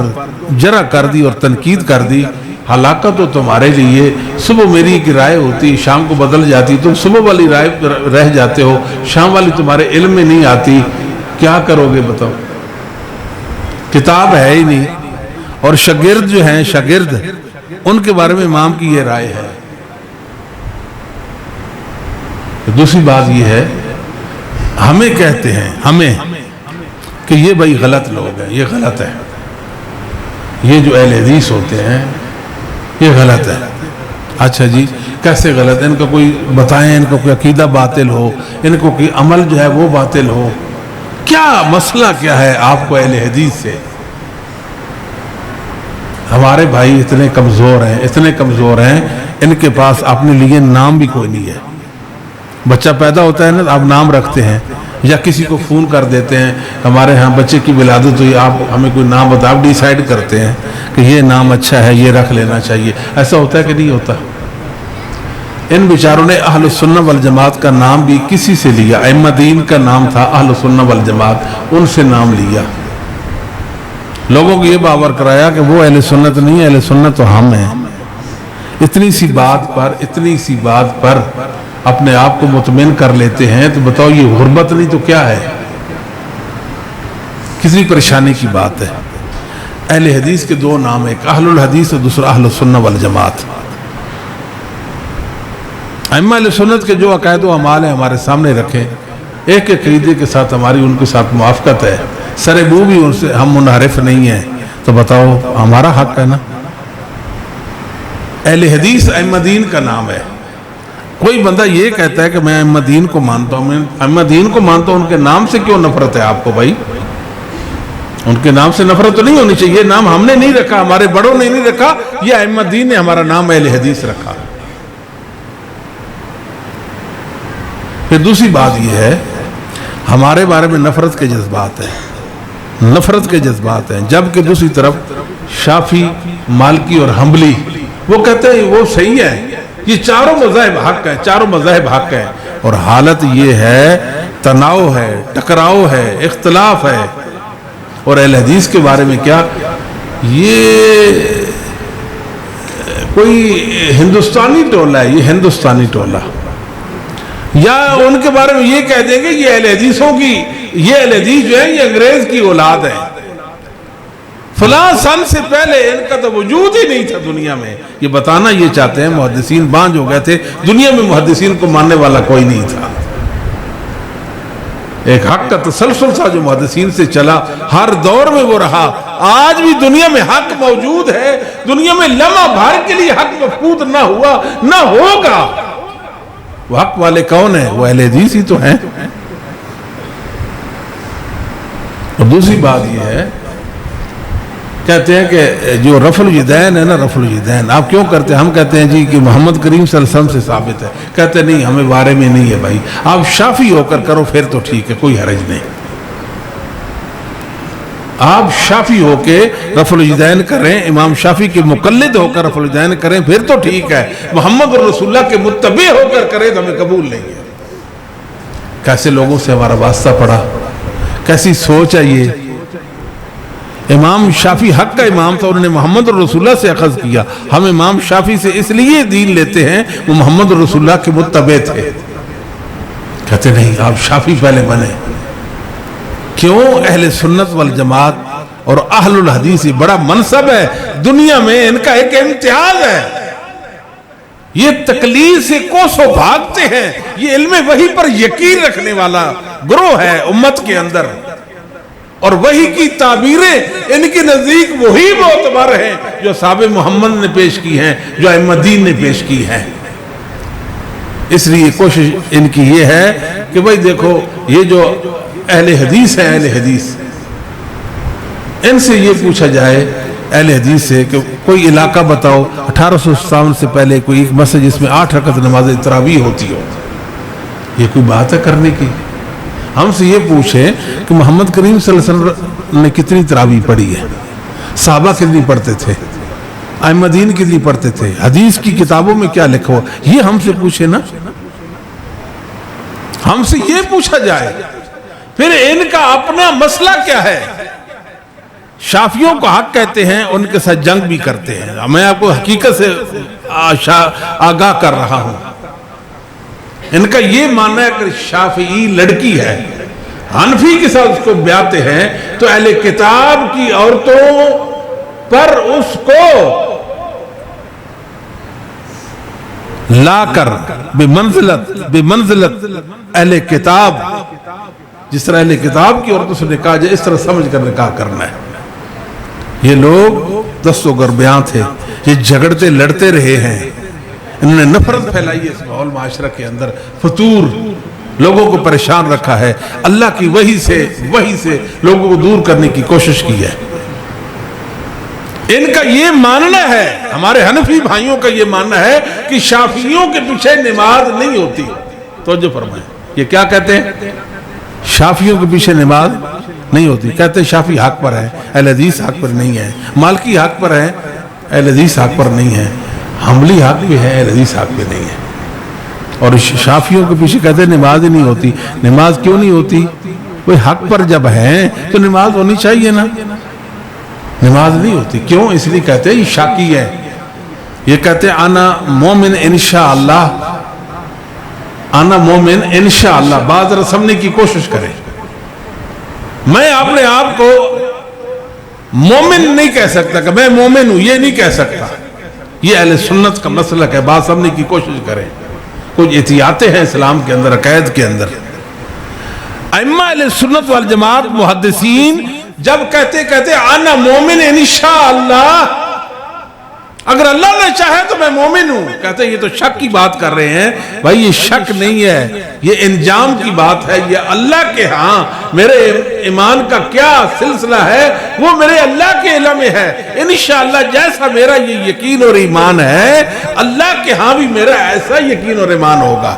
جرح کر دی اور تنقید کر دی. ہلاکت تو تمہارے لیے, صبح میری ایک رائے ہوتی, شام کو بدل جاتی, تم صبح والی رائے رہ جاتے ہو, شام والی تمہارے علم میں نہیں آتی, کیا کرو گے بتاؤ؟ کتاب ہے ہی نہیں. اور شاگرد جو ہیں, شاگرد, ان کے بارے میں امام کی یہ رائے ہے. دوسری بات یہ ہے, ہمیں کہتے ہیں ہمیں کہ یہ بھائی غلط لوگ ہیں, یہ غلط ہے, یہ جو اہل حدیث ہوتے ہیں یہ غلط ہے. اچھا جی کیسے غلط؟ ان کا کوئی بتائیں, ان کو کوئی عقیدہ باطل ہو, ان کو کوئی عمل جو ہے وہ باطل ہو. کیا مسئلہ کیا ہے آپ کو اہل حدیث سے؟ ہمارے بھائی اتنے کمزور ہیں, اتنے کمزور ہیں, ان کے پاس اپنے لیے نام بھی کوئی نہیں ہے. بچہ پیدا ہوتا ہے نا, آپ نام رکھتے ہیں یا کسی کو فون کر دیتے ہیں ہمارے ہاں بچے کی ولادت ہوئی, آپ ہمیں کوئی نام بتا, آپ ڈیسائیڈ کرتے ہیں کہ یہ نام اچھا ہے, یہ رکھ لینا چاہیے. ایسا ہوتا ہے کہ نہیں ہوتا؟ ان بیچاروں نے اہل سنہ والجماعت کا نام بھی کسی سے لیا, ائمہ دین کا نام تھا اہل سنہ والجماعت, ان سے نام لیا, لوگوں کو یہ باور کرایا کہ وہ اہل سنت نہیں, اہل سنت تو ہم ہیں. اتنی سی بات پر اپنے آپ کو مطمئن کر لیتے ہیں, تو بتاؤ یہ غربت نہیں تو کیا ہے؟ کسی پریشانی کی بات ہے. اہل حدیث کے دو نام, ایک اہل الحدیث اور دوسرا اہل السنہ والجماعت. ائمہ اہل سنت کے جو عقائد و اعمال ہیں ہمارے سامنے رکھیں, ایک عقیدے کے ساتھ ہماری ان کے ساتھ موافقت ہے, سر بو بھی ان سے ہم منحرف نہیں ہیں, تو بتاؤ ہمارا حق ہے نا. اہل حدیث ائمہ دین کا نام ہے. کوئی بندہ یہ کہتا ہے کہ میں ائمہ دین کو مانتا ہوں, میں ائمہ دین کو مانتا ہوں, ان کے نام سے کیوں نفرت ہے آپ کو بھائی؟ ان کے نام سے نفرت تو نہیں ہونی چاہیے. یہ نام ہم نے نہیں رکھا, ہمارے بڑوں نے نہیں رکھا, یہ ائمہ دین نے ہمارا نام اہل حدیث رکھا. پھر دوسری بات یہ ہے, ہمارے بارے میں نفرت کے جذبات ہیں, نفرت کے جذبات ہیں, جبکہ دوسری طرف شافعی, مالکی اور حنبلی وہ کہتے ہیں وہ صحیح ہے, یہ چاروں مذاہب حق ہیں, چاروں مذاہب حق ہیں. اور حالت یہ ہے تناؤ ہے, ٹکراؤ ہے, اختلاف ہے. اور اہل حدیث کے بارے میں کیا, یہ کوئی ہندوستانی ٹولہ ہے, یہ ہندوستانی ٹولہ, یا ان کے بارے میں یہ کہہ دیں گے یہ اہل حدیثوں کی, یہ اہل حدیث جو ہے یہ انگریز کی اولاد ہے, فلاں سن سے پہلے ان کا تو وجود ہی نہیں تھا دنیا میں. یہ بتانا یہ چاہتے ہیں محدثین بانج ہو گئے تھے, دنیا میں محدثین کو ماننے والا کوئی نہیں تھا. ایک حق کا تسلسل تھا جو محدثین سے چلا، ہر دور میں وہ رہا، آج بھی دنیا میں حق موجود ہے، دنیا میں لمحہ بھر کے لیے حق مفقود نہ ہوا نہ ہوگا۔ وہ حق والے کون ہیں؟ وہ اہل حدیث ہی تو ہیں۔ اور دوسری بات یہ ہے، کہتے ہیں کہ جو رفع الیدین ہے نا، رفع الیدین آپ کیوں کرتے ہیں؟ ہم کہتے ہیں جی کہ محمد کریم صلی اللہ علیہ وسلم سے ثابت ہے، کہتے ہیں نہیں ہمیں بارے میں نہیں ہے بھائی، آپ شافعی ہو کر کرو پھر تو ٹھیک ہے، کوئی حرج نہیں، آپ شافعی ہو کے رفع الیدین کریں، امام شافعی کے مقلد ہو کر رفع الیدین کریں پھر تو ٹھیک ہے، محمد رسول اللہ کے متبع ہو کر کریں تو ہمیں قبول نہیں ہے۔ کیسے لوگوں سے ہمارا واسطہ پڑا، کیسی سوچ ہے یہ۔ امام شافعی حق کا امام تھا، انہوں نے محمد رسول اللہ سے اخذ کیا، ہم امام شافعی سے اس لیے دین لیتے ہیں وہ محمد رسول اللہ کے متبع تھے۔ کہتے نہیں آپ شافعی پہلے بنے، کیوں؟ اہل سنت والجماعت اور اہل الحدیث بڑا منصب ہے دنیا میں، ان کا ایک امتیاز ہے، یہ تقلید سے کوسوں بھاگتے ہیں، یہ علم وحی پر یقین رکھنے والا گروہ ہے امت کے اندر، اور وحی کی تعبیریں ان کے نزدیک وہی معتبر ہیں جو اصحاب محمد نے پیش کی ہیں، جو ائمہ دین نے پیش کی ہیں۔ اس لیے کوشش ان کی یہ ہے کہ بھئی دیکھو یہ جو اہل حدیث ہیں، اہل حدیث ان سے یہ پوچھا جائے، اہل حدیث سے کہ کوئی علاقہ بتاؤ 1857 سے پہلے کوئی ایک مسجد جس میں 8 رکعت نماز تراویح ہوتی ہو، یہ کوئی بات ہے کرنے کی؟ ہم سے یہ پوچھیں کہ محمد کریم صلی اللہ علیہ وسلم نے کتنی تراویح پڑھی ہے، صحابہ کتنی پڑھتے تھے، ائمہ دین کتنی پڑھتے تھے، حدیث کی کتابوں میں کیا لکھا ہوا، یہ ہم سے پوچھے نا، ہم سے یہ پوچھا جائے۔ پھر ان کا اپنا مسئلہ کیا ہے؟ شافعیوں کو حق کہتے ہیں، ان کے ساتھ جنگ بھی کرتے ہیں، میں آپ کو حقیقت سے آگاہ کر رہا ہوں۔ ان کا یہ ماننا ہے کہ شافعی لڑکی ہے، حنفی کے ساتھ اس کو بیاتے ہیں تو اہل کتاب کی عورتوں پر اس کو لا کر بمنزلت اہل کتاب، جس طرح اہل کتاب کی عورتوں سے نکاح جائے اس طرح سمجھ کر نکاح کرنا ہے۔ یہ لوگ دست و گربیاں تھے، یہ جھگڑتے لڑتے رہے ہیں، انہوں نے نفرت پھیلائی ہے اس ماحول معاشرہ کے اندر، فتور لوگوں کو پریشان رکھا ہے، اللہ کی وحی سے لوگوں کو دور کرنے کی کوشش کی ہے۔ ان کا یہ ماننا ہے، ہمارے حنفی بھائیوں کا یہ ماننا ہے کہ شافعیوں کے پیچھے نماز نہیں ہوتی۔ توجہ فرمائیں، یہ کیا کہتے ہیں؟ شافعیوں کے پیچھے نماز نہیں ہوتی، کہتے ہیں شافعی حق پر ہے، اہل حدیث حق پر نہیں ہے، مالکی حق پر ہے، اہل حدیث حق پر نہیں ہے، حنبلی حق بھی ہے، اہل حدیث حق بھی نہیں ہے۔ اور شافعیوں کے پیچھے کہتے ہیں نماز ہی نہیں ہوتی۔ نماز کیوں نہیں ہوتی؟ کوئی حق پر جب ہے تو نماز ہونی چاہیے نا، نماز نہیں ہوتی۔ کیوں؟ اس لیے کہتے ہیں یہ شاکی ہے، یہ کہتے ہیں انا مومن انشاءاللہ، انا مومن انشاءاللہ، بعض ذرا سمجھنے کی کوشش کریں، میں اپنے آپ کو مومن نہیں کہہ سکتا کہ میں مومن ہوں، یہ نہیں کہہ سکتا، یہ اہل سنت کا مسلک ہے، بات سمجھنے کی کوشش کریں۔ کچھ احتیاطیں ہیں اسلام کے اندر، عقائد کے اندر۔ ائمہ اہل سنت والجماعت محدثین جب کہتے انا مومن انشاءاللہ، اگر اللہ نے چاہے تو میں مومن ہوں، کہتے ہیں یہ تو شک کی بات کر رہے ہیں، بھائی یہ شک نہیں ہے، یہ انجام کی بات ہے، یہ اللہ کے ہاں میرے ایمان کا کیا سلسلہ ہے وہ میرے اللہ کے علم میں ہے، انشاءاللہ جیسا میرا یہ یقین اور ایمان ہے اللہ کے ہاں بھی میرا ایسا یقین اور ایمان ہوگا۔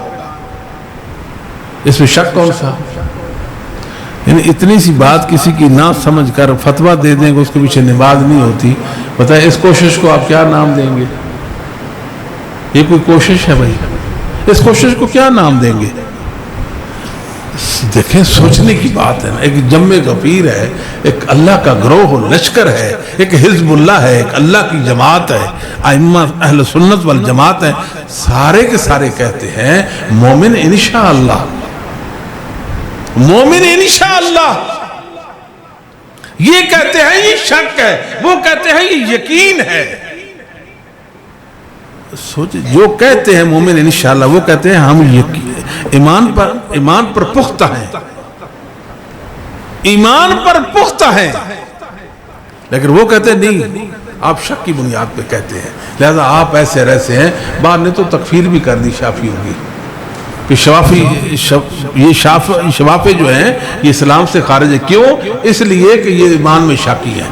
اس میں شک کون سا؟ یعنی اتنی سی بات کسی کی نہ سمجھ کر فتویٰ دے دیں کہ اس کے پیچھے نماز نہیں ہوتی، بتائیں اس کوشش کو آپ کیا نام دیں گے؟ یہ کوئی کوشش ہے بھائی؟ اس کوشش کو کیا نام دیں گے؟ دیکھیں سوچنے کی بات ہے نا، ایک جمع غفیر ہے، ایک اللہ کا گروہ لشکر ہے، ایک حزب اللہ ہے، ایک اللہ کی جماعت ہے، ائمہ اہل سنت والجماعت ہے، سارے کے سارے کہتے ہیں مومن انشاءاللہ، مومن انشاءاللہ، یہ کہتے ہیں یہ شک ہے، وہ کہتے ہیں یہ یقین ہے۔ سوچ، جو کہتے ہیں مومن انشاءاللہ وہ کہتے ہیں ہم ایمان پر پختہ ہیں، ایمان پر پختہ ہیں، لیکن وہ کہتے ہیں نہیں، آپ شک کی بنیاد پہ کہتے ہیں، لہذا آپ ایسے اور ایسے ہیں۔ بعد نے تو تکفیر بھی کر دی شافعیوں کی کہ یہ شوافی جو ہیں یہ اسلام سے خارج ہے۔ کیوں؟ اس لیے کہ یہ ایمان میں شاکی ہیں۔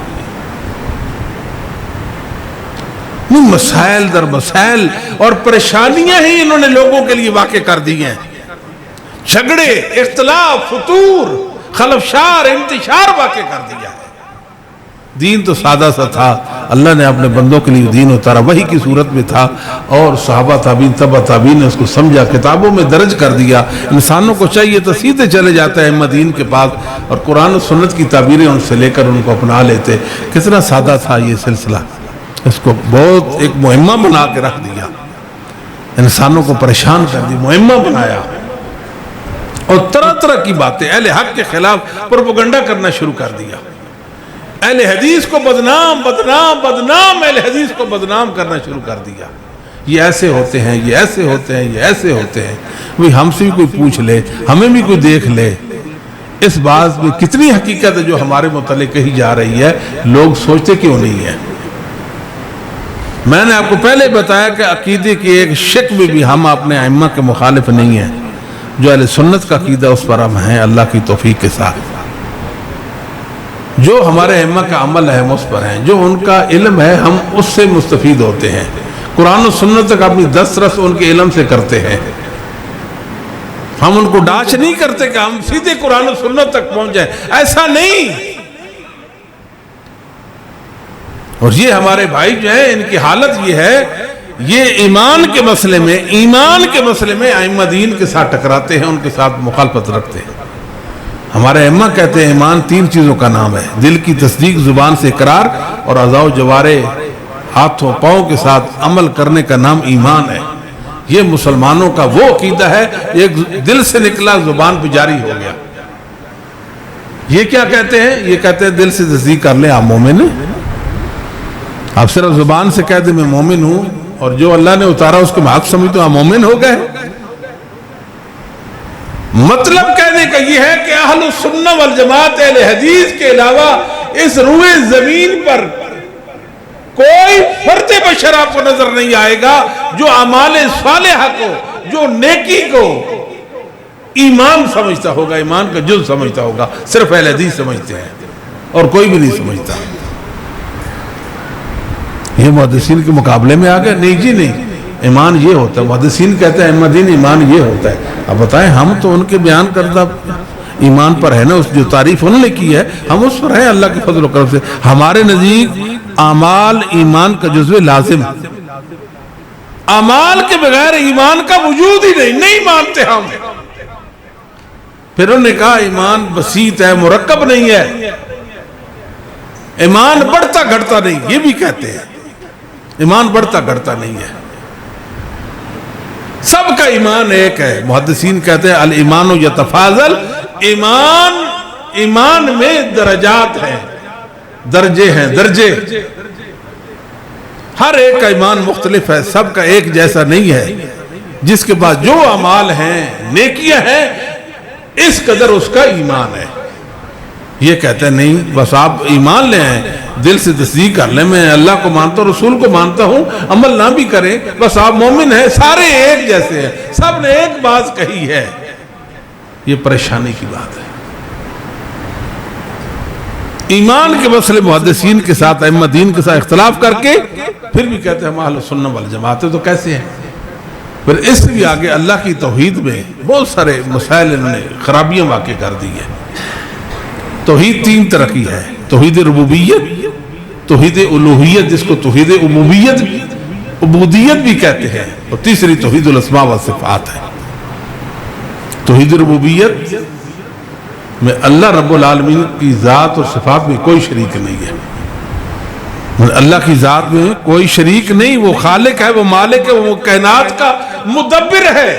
مسائل در مسائل اور پریشانیاں ہی انہوں نے لوگوں کے لیے واقع کر دی ہیں، جھگڑے، اختلاف، فتور، خلفشار، انتشار واقع کر دیا ہے۔ دین تو سادہ سا تھا، اللہ نے اپنے بندوں کے لیے دین اتارا، وحی کی صورت میں تھا، اور صحابہ تابعین تبع تابعین نے اس کو سمجھا، کتابوں میں درج کر دیا۔ انسانوں کو چاہیے تو سیدھے چلے جاتا ہے ائمہ دین کے پاس اور قرآن و سنت کی تعبیریں ان سے لے کر ان کو اپنا لیتے۔ کتنا سادہ تھا یہ سلسلہ، اس کو بہت ایک مہمہ بنا کے رکھ دیا، انسانوں کو پریشان کر دی، مہمہ بنایا، اور طرح طرح کی باتیں اہل حق کے خلاف پروپیگنڈا کرنا شروع کر دیا۔ اہل حدیث کو بدنام اہل حدیث کو بدنام کرنا شروع کر دیا۔ یہ ایسے ہوتے ہیں، یہ ایسے ہوتے ہیں، یہ ایسے ہوتے ہیں۔ وہی ہم سے بھی کوئی پوچھ لے، ہمیں بھی کوئی دیکھ لے، اس بات میں کتنی حقیقت ہے جو ہمارے متعلق کہی جا رہی ہے، لوگ سوچتے کیوں نہیں ہیں۔ میں نے آپ کو پہلے بتایا کہ عقیدے کی ایک شک میں بھی ہم اپنے ائمہ کے مخالف نہیں ہیں، جو اہل سنت کا عقیدہ اس پر ہم ہیں اللہ کی توفیق کے ساتھ۔ جو ہمارے ائمہ کا عمل ہے ہم اس پر ہیں، جو ان کا علم ہے ہم اس سے مستفید ہوتے ہیں، قرآن و سنت تک اپنی دسترس ان کے علم سے کرتے ہیں۔ ہم ان کو ڈاچ نہیں کرتے کہ ہم سیدھے قرآن و سنت تک پہنچ جائیں، ایسا نہیں۔ اور یہ ہمارے بھائی جو ہیں ان کی حالت یہ ہے، یہ ایمان کے مسئلے میں ائمہ دین کے ساتھ ٹکراتے ہیں، ان کے ساتھ مخالفت رکھتے ہیں۔ ہمارے ائمہ کہتے ہیں ایمان 3 چیزوں کا نام ہے، دل کی تصدیق، زبان سے اقرار، اور اعضاء و جوارح ہاتھوں پاؤں کے ساتھ عمل کرنے کا نام ایمان ہے۔ یہ مسلمانوں کا وہ عقیدہ ہے، ایک دل سے نکلا زبان پہ جاری ہو گیا۔ یہ کیا کہتے ہیں؟ یہ کہتے ہیں دل سے تصدیق کر لیں آپ مومن ہیں، آپ صرف زبان سے کہہ دیں میں مومن ہوں، اور جو اللہ نے اتارا اس کو میں حق سمجھتا ہوں، آپ مومن ہو گئے۔ مطلب کہنے کا یہ ہے کہ اہل السنہ والجماعت اہل حدیث کے علاوہ اس روئے زمین پر کوئی فرد بشر آپ کو نظر نہیں آئے گا جو اعمال صالحہ کو، جو نیکی کو ایمان سمجھتا ہوگا، ایمان کا جز سمجھتا ہوگا۔ صرف اہل حدیث سمجھتے ہیں اور کوئی بھی نہیں سمجھتا۔ یہ محدثین کے مقابلے میں آ گیا؟ نہیں جی نہیں، ایمان یہ ہوتا ہے۔ محدثین کہتے ہیں ائمہ دین ایمان یہ ہوتا ہے۔ اب بتائیں، ہم تو ان کے بیان کردہ ایمان پر ہے نا، اس جو تعریف انہوں نے کی ہے ہم اس پر ہیں اللہ کے فضل و کرم سے۔ ہمارے نزدیک اعمال ایمان کا جزو لازم، اعمال کے بغیر ایمان کا وجود ہی نہیں مانتے ہم۔ پھر انہوں نے کہا ایمان بسیط ہے، مرکب نہیں ہے، ایمان بڑھتا گھٹتا نہیں، یہ بھی کہتے ہیں ایمان بڑھتا گھٹتا نہیں ہے، سب کا ایمان ایک ہے۔ محدثین کہتے ہیں الایمان یتفاضل، ایمان میں درجات ہیں، درجے ہیں، درجے، ہر ایک کا ایمان مختلف ہے، سب کا ایک جیسا نہیں ہے۔ جس کے پاس جو اعمال ہیں، نیکیاں ہیں، اس قدر اس کا ایمان ہے۔ یہ کہتے ہیں نہیں، بس آپ ایمان لے آئیں، دل سے تصدیق کر لیں میں اللہ کو مانتا ہوں، رسول کو مانتا ہوں، عمل نہ بھی کریں، بس آپ مومن ہیں، سارے ایک جیسے ہیں، سب نے ایک بات کہی ہے۔ یہ پریشانی کی بات ہے۔ ایمان کے مسئلے محدثین کے ساتھ، ائمہ دین کے ساتھ اختلاف کر کے پھر بھی کہتے ہیں ہم اہل سنہ والجماعت، تو کیسے ہیں؟ پھر اس سے بھی آگے اللہ کی توحید میں بہت سارے مسائل انہوں نے خرابیاں واقع کر دی ہیں۔ توحید 3 طرح کی ہے، توحید ربوبیت، توحید الوہیت جس کو توحید عبودیت بھی کہتے ہیں، اور تیسری توحید الاسماء والصفات ہے۔ توحید ربوبیت میں اللہ رب العالمین کی ذات اور صفات میں کوئی شریک نہیں ہے، اللہ کی ذات میں کوئی شریک نہیں، وہ خالق ہے، وہ مالک ہے، وہ کائنات کا مدبر ہے،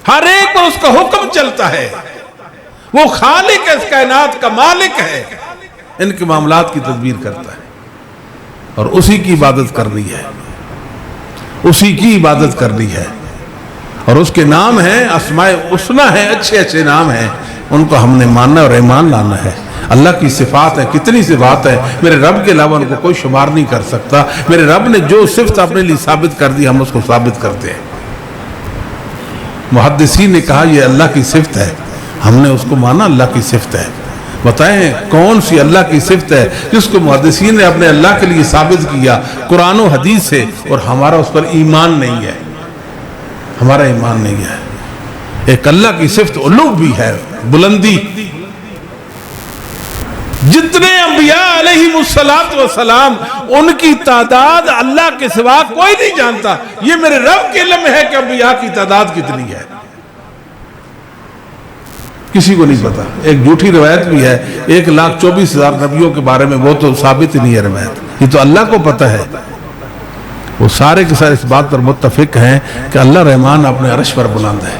ہر ایک پر اس کا حکم چلتا ہے، وہ خالق ہے، اس کائنات کا مالک ہے، ان کے معاملات کی تدبیر کرتا ہے، اور اسی کی عبادت کرنی ہے، اسی کی عبادت کرنی ہے، اور اس کے نام ہیں اسماء الحسنی ہیں، اچھے اچھے نام ہیں، ان کو ہم نے ماننا اور ایمان لانا ہے۔ اللہ کی صفات ہے، کتنی صفات ہے، میرے رب کے علاوہ ان کو کوئی شمار نہیں کر سکتا۔ میرے رب نے جو صفت اپنے لیے ثابت کر دی ہم اس کو ثابت کرتے ہیں۔ محدثین نے کہا یہ اللہ کی صفت ہے، ہم نے اس کو مانا اللہ کی صفت ہے۔ بتائیں کون سی اللہ کی صفت ہے جس کو محدثین نے اپنے اللہ کے لیے ثابت کیا قرآن و حدیث سے، اور ہمارا اس پر ایمان نہیں ہے، ہمارا ایمان نہیں ہے۔ ایک اللہ کی صفت علو بھی ہے، بلندی۔ جتنے انبیاء علیہ السلام ان کی تعداد اللہ کے سوا کوئی نہیں جانتا۔ یہ میرے رب کے علم ہے کہ انبیاء کی تعداد کتنی ہے، کسی کو نہیں پتا۔ ایک جھوٹی روایت بھی ہے 1,24,000 نبیوں کے بارے میں، وہ تو ثابت ہی نہیں ہے روایت، یہ تو اللہ کو پتا ہے۔ وہ سارے کے سارے اس بات پر متفق ہیں کہ اللہ رحمان اپنے عرش پر بلند ہے،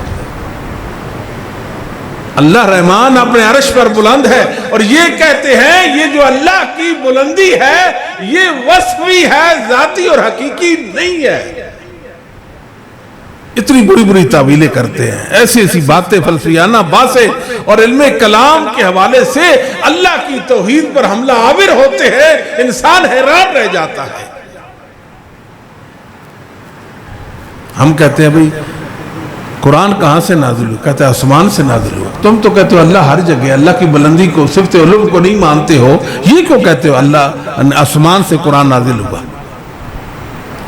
اللہ رحمان اپنے عرش پر بلند ہے، اور یہ کہتے ہیں یہ جو اللہ کی بلندی ہے یہ وصفی ہے، ذاتی اور حقیقی نہیں ہے۔ اتنی بری بری تعویلیں کرتے ہیں، ایسی ایسی باتیں، فلسفیانہ باتیں، اور علم کلام کے حوالے سے اللہ کی توحید پر حملہ آور ہوتے ہیں، انسان حیران رہ جاتا ہے۔ ہم کہتے ہیں بھئی قرآن کہاں سے نازل ہوا؟ کہتے ہیں آسمان سے نازل ہوا۔ تم تو کہتے ہو اللہ ہر جگہ، اللہ کی بلندی کو، صفت علو کو نہیں مانتے ہو، یہ کیوں کہتے ہو اللہ آسمان سے قرآن نازل ہوا؟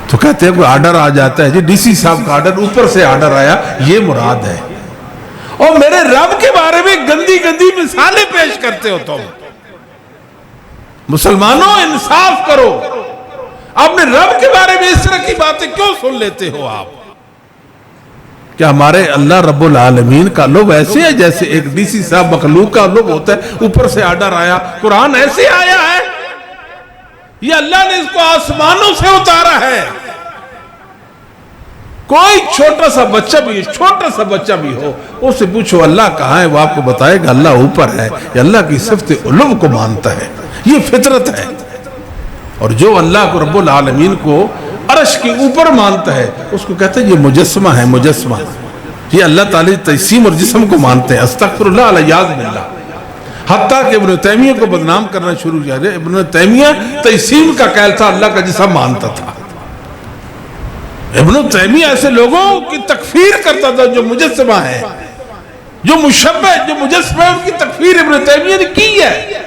تو کہتے ہیں کوئی آرڈر آ جاتا ہے، جی ڈی سی صاحب کا آرڈر، اوپر سے آرڈر آیا، یہ مراد ہے۔ اور میرے رب کے بارے میں گندی گندی مثالیں پیش کرتے ہو تم۔ مسلمانوں انصاف کرو، اپنے رب کے بارے میں اس طرح کی باتیں کیوں سن لیتے ہو آپ؟ کیا ہمارے اللہ رب العالمین کا لب ایسے ہے جیسے ایک ڈی سی صاحب مخلوق کا لب ہوتا ہے، اوپر سے آرڈر آیا؟ قرآن ایسے آیا ہے؟ یہ اللہ نے اس کو آسمانوں سے اتارا ہے۔ کوئی چھوٹا سا بچہ بھی ہو، اس سے پوچھو اللہ کہاں ہے، وہ آپ کو بتائے گا اللہ اوپر ہے۔ یہ اللہ کی صفت علو کو مانتا ہے، یہ فطرت ہے۔ اور جو اللہ کو رب العالمین کو عرش کے اوپر مانتا ہے اس کو کہتے ہیں یہ مجسمہ ہے، مجسمہ۔ یہ اللہ تعالی تجسیم اور جسم کو مانتے ہیں، استغفر اللہ علیہ باللہ۔ حتیٰ کہ ابن تیمیہ کو بدنام کرنا شروع کیا جائے۔ ابن تیمیہ تجسیم کا قائل تھا، اللہ کا جسم مانتا تھا۔ ابن تیمیہ ایسے لوگوں کی تکفیر کرتا تھا جو مجسمہ ہیں، جو مشبہ، جو مجسمہ ہے، ان کی تکفیر ابن تیمیہ نے کی ہے۔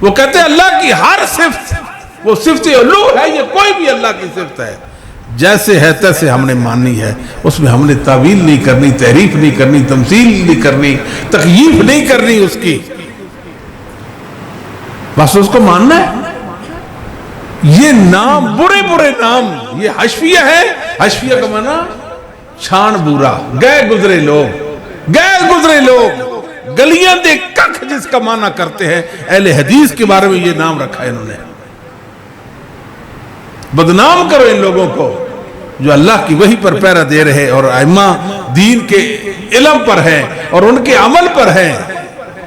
وہ کہتے ہیں اللہ کی ہر صفت وہ صفت علو ہے، یہ کوئی بھی اللہ کی صفت ہے، جیسے ہے تیسے ہم نے ماننی ہے، اس میں ہم نے تعویل نہیں کرنی، تحریف نہیں کرنی، تمثیل نہیں کرنی، تکییف نہیں کرنی اس کی، بس اس کو ماننا ہے۔ یہ نام برے برے نام، یہ حشفیہ ہے۔ حشفیہ کا معنی چھان بورا، گئے گزرے لوگ، گلیاں دے ککھ جس کا معنی کرتے ہیں۔ اہل حدیث کے بارے میں یہ نام رکھا ہے انہوں نے۔ بدنام کرو ان لوگوں کو جو اللہ کی وحی پر پیرا دے رہے اور ائمہ دین کے علم پر ہیں اور ان کے عمل پر ہیں،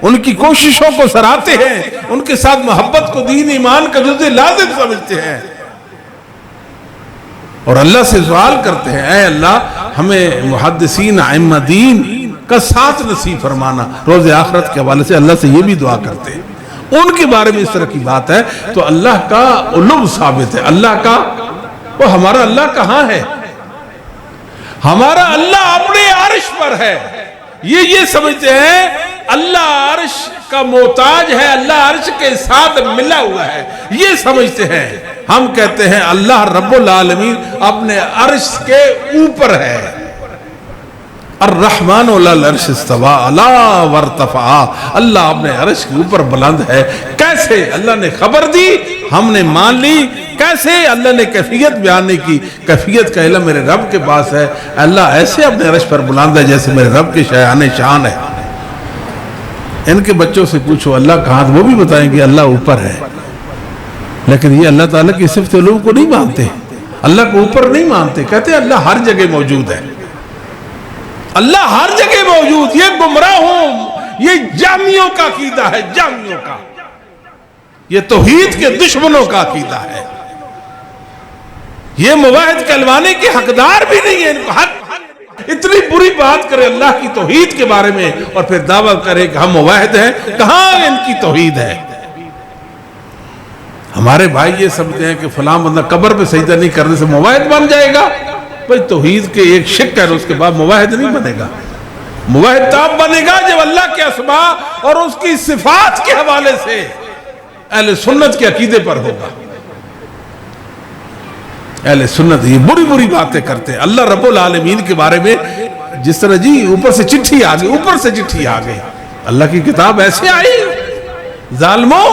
ان کی کوششوں کو سراہتے ہیں، ان کے ساتھ محبت کو دین ایمان کا جزء لازم سمجھتے ہیں، اور اللہ سے سوال کرتے ہیں اے اللہ ہمیں محدثین ائمہ دین کا ساتھ نصیب فرمانا۔ روز آخرت کے حوالے سے اللہ سے یہ بھی دعا کرتے ہیں۔ ان کے بارے میں اس طرح کی بات ہے تو اللہ کا علو ثابت ہے۔ اللہ کا، وہ ہمارا اللہ کہاں ہے؟ ہمارا اللہ اپنے عرش پر ہے۔ یہ سمجھتے ہیں اللہ عرش کا محتاج ہے، اللہ عرش کے ساتھ ملا ہوا ہے، یہ سمجھتے ہیں۔ ہم کہتے ہیں اللہ رب العالمین اپنے عرش کے اوپر ہے۔ الرحمن علی العرش استوى علی وارتفع، اللہ اپنے عرش کے اوپر بلند ہے۔ کیسے؟ اللہ نے خبر دی، ہم نے مان لی۔ کیسے؟ اللہ نے کیفیت بیان نہیں کی، کیفیت کا علم میرے رب کے پاس ہے۔ اللہ ایسے اپنے عرش پر بلند ہے جیسے میرے رب کے شایان شان ہے۔ ان کے بچوں سے پوچھو اللہ کہاں، وہ بھی بتائیں گے اللہ اوپر ہے، لیکن یہ اللہ تعالیٰ کی صفت علو کو نہیں مانتے، اللہ کو اوپر نہیں مانتے، کہتے ہیں اللہ ہر جگہ موجود ہے، اللہ ہر جگہ موجود۔ یہ گمراہوں، یہ جامیوں کا عقیدہ ہے، جامیوں کا، یہ توحید کے دشمنوں کا عقیدہ ہے۔ یہ موحد کہلوانے کے حقدار بھی نہیں ہے، اتنی بری بات کرے اللہ کی توحید کے بارے میں اور پھر دعویٰ کرے کہ ہم موحد ہیں. کہاں ان کی توحید ہے؟ ہمارے بھائی یہ سمجھتے ہیں کہ فلاں بندہ قبر پہ سجدہ نہیں کرنے سے موحد بن جائے گا. بھائی توحید کے ایک شق ہے، اس کے بعد موحد نہیں بنے گا. موحد تب بنے گا جب اللہ کے اسماء اور اس کی صفات کے حوالے سے اہل سنت کے عقیدے پر ہوگا. اہل سنت یہ بری بری باتیں کرتے ہیں اللہ رب العالمین کے بارے میں. جس طرح جی اوپر سے چٹھی آ گئی، اوپر سے چٹھی آ گئی. اللہ کی کتاب ایسے آئی. ظالموں،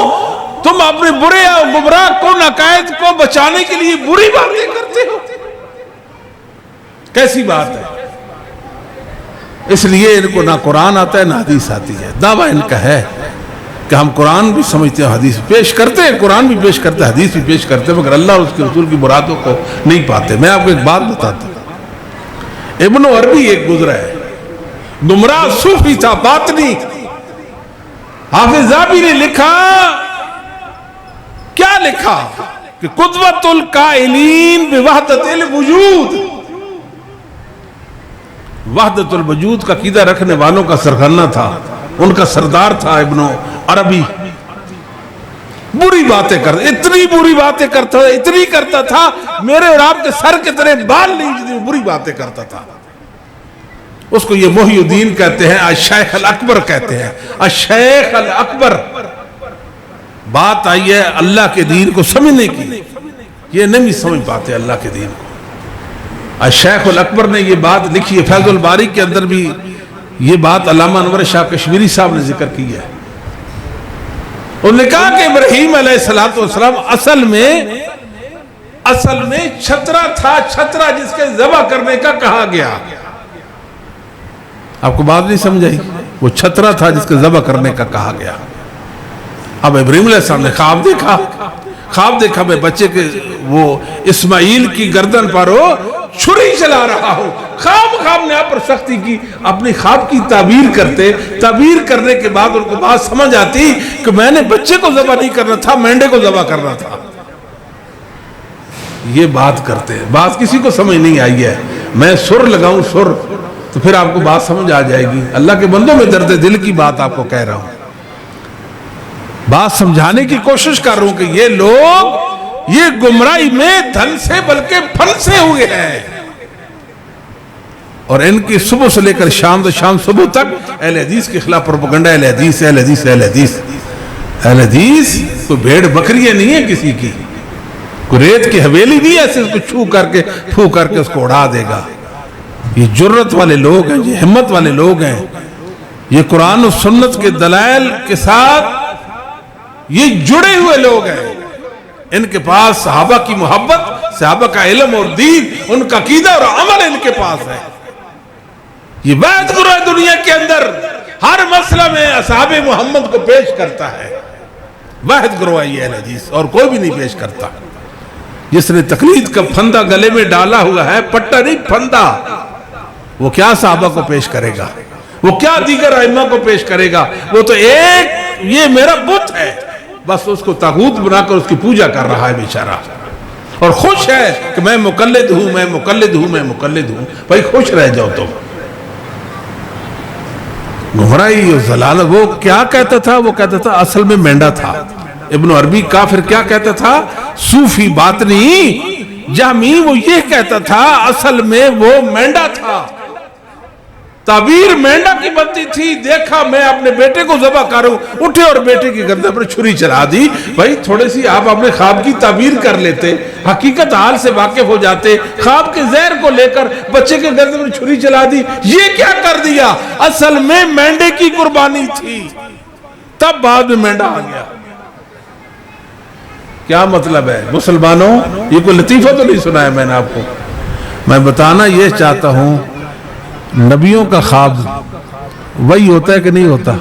تم اپنے برے اور گمراہ کن عقائد کو بچانے کے لیے بری باتیں کرتے ہو. کیسی بات ہے؟ اس لیے ان کو نہ قرآن آتا ہے نہ حدیث آتی ہے. دعویٰ ان کا ہے کہ ہم قرآن بھی سمجھتے ہیں، حدیث پیش کرتے ہیں، قرآن بھی پیش کرتے ہیں، حدیث بھی پیش کرتے ہیں، مگر اللہ اور اس کے رسول کی مرادوں کو نہیں پاتے. میں آپ کو ایک بات بتاتا ہوں. ابن عربی ایک گزرا ہے، گمراہ صوفی تھا، باطنی. حافظ ذہبی نے لکھا، کیا لکھا کہ قدوۃ القائلین بوحدۃ الوجود، وحدت الوجود کا عقیدہ رکھنے والوں کا سرغنہ تھا، ان کا سردار تھا ابن عربی. بری باتیں کرتا، اتنی بری باتیں کرتا تھا، اتنی کرتا تھا میرے اور آپ کے سر کے طرح بال نہیں، جتنی بری باتیں کرتا تھا. اس کو یہ محی الدین کہتے ہیں، الشیخ الاکبر کہتے ہیں، الشیخ الاکبر. بات آئی ہے اللہ کے دین کو سمجھنے کی، یہ نہیں سمجھ پاتے اللہ کے دین کو. الشیخ الاکبر نے یہ بات لکھی ہے، فیض الباری کے اندر بھی یہ بات علامہ انور شاہ کشمیری صاحب نے ذکر کی ہے. انہوں نے کہا کہ ابراہیم علیہ السلام اصل میں چھترا تھا، چھترا جس کے ذبح کرنے کا کہا گیا. آپ کو بات نہیں سمجھ آئی؟ وہ چھترا تھا جس کے ذبح کرنے کا کہا گیا. اب ابراہیم علیہ السلام نے خواب دیکھا میں بچے کے وہ اسماعیل کی گردن پر ہو چھری چلا رہا ہوں. خواب نے آپ پر سختی کی، اپنی خواب کی تعبیر کرنے کے بعد ان کو بات سمجھ آتی کہ میں نے بچے کو ذبح نہیں کرنا تھا، مینڈے کو ذبح کرنا تھا. یہ بات کرتے ہیں، بات کسی کو سمجھ نہیں آئی ہے. میں سر لگاؤں سر تو پھر آپ کو بات سمجھ آ جائے گی. اللہ کے بندوں میں درد دل کی بات آپ کو کہہ رہا ہوں، بات سمجھانے کی کوشش کر رہا ہوں کہ یہ لوگ یہ گمراہی میں دھن سے بلکہ پھنسے ہوئے ہیں. اور ان کی صبح سے لے کر شام صبح تک اہل حدیث کے خلاف پروپیگنڈا. اہل حدیث کوئی بھیڑ بکریاں نہیں ہے کسی کی، کوئی ریت کی حویلی نہیں ہے ایسے اس کو پھو کر کے اس کو اڑا دے گا. یہ جرت والے لوگ ہیں، یہ ہمت والے لوگ ہیں، یہ قرآن و سنت کے دلائل کے ساتھ یہ جڑے ہوئے لوگ ہیں. ان کے پاس صحابہ کی محبت، صحابہ کا علم اور دین، ان کا عقیدہ اور عمل ان کے پاس ہے. یہ وحدت گروہ دنیا کے اندر ہر مسئلہ میں اصحاب محمد کو پیش کرتا ہے. وحدت گروہ یہ اہل حدیث، اور کوئی بھی نہیں پیش کرتا. جس نے تقلید کا پھندا گلے میں ڈالا ہوا ہے، پٹا نہیں پھندا، وہ کیا صحابہ کو پیش کرے گا؟ وہ کیا دیگر ائمہ کو پیش کرے گا؟ وہ تو ایک یہ میرا بت ہے، بس اس کو طاغوت بنا کر اس کی پوجا کر رہا ہے بیچارہ، اور خوش ہے کہ میں مقلد ہوں. بھائی خوش رہ جاؤ. تو گمراہی اور ضلالت. وہ کیا کہتا تھا؟ وہ کہتا تھا اصل میں مینڈا تھا. ابن عربی کافر کیا کہتا تھا؟ صوفی باطنی جہمی وہ یہ کہتا تھا اصل میں وہ مینڈا تھا. تعبیر مینڈا کی بنتی تھی. دیکھا میں اپنے بیٹے کو ذبح کروں، اٹھے اور بیٹے کی گردن پر چھری چلا دی. بھائی تھوڑے سی آپ اپنے خواب کی تعبیر کر لیتے، حقیقت حال سے واقف ہو جاتے. خواب کے زہر کو لے کر بچے کے گردن پر چھری چلا دی. یہ کیا کر دیا؟ اصل میں مینڈے کی قربانی تھی، تب بعد میں مینڈا آ گیا. کیا مطلب ہے مسلمانوں؟ یہ کوئی لطیفہ تو نہیں سنایا میں نے آپ کو. میں بتانا یہ چاہتا ہوں، نبیوں کا خواب وہی ہوتا ہے کہ نہیں ہوتا؟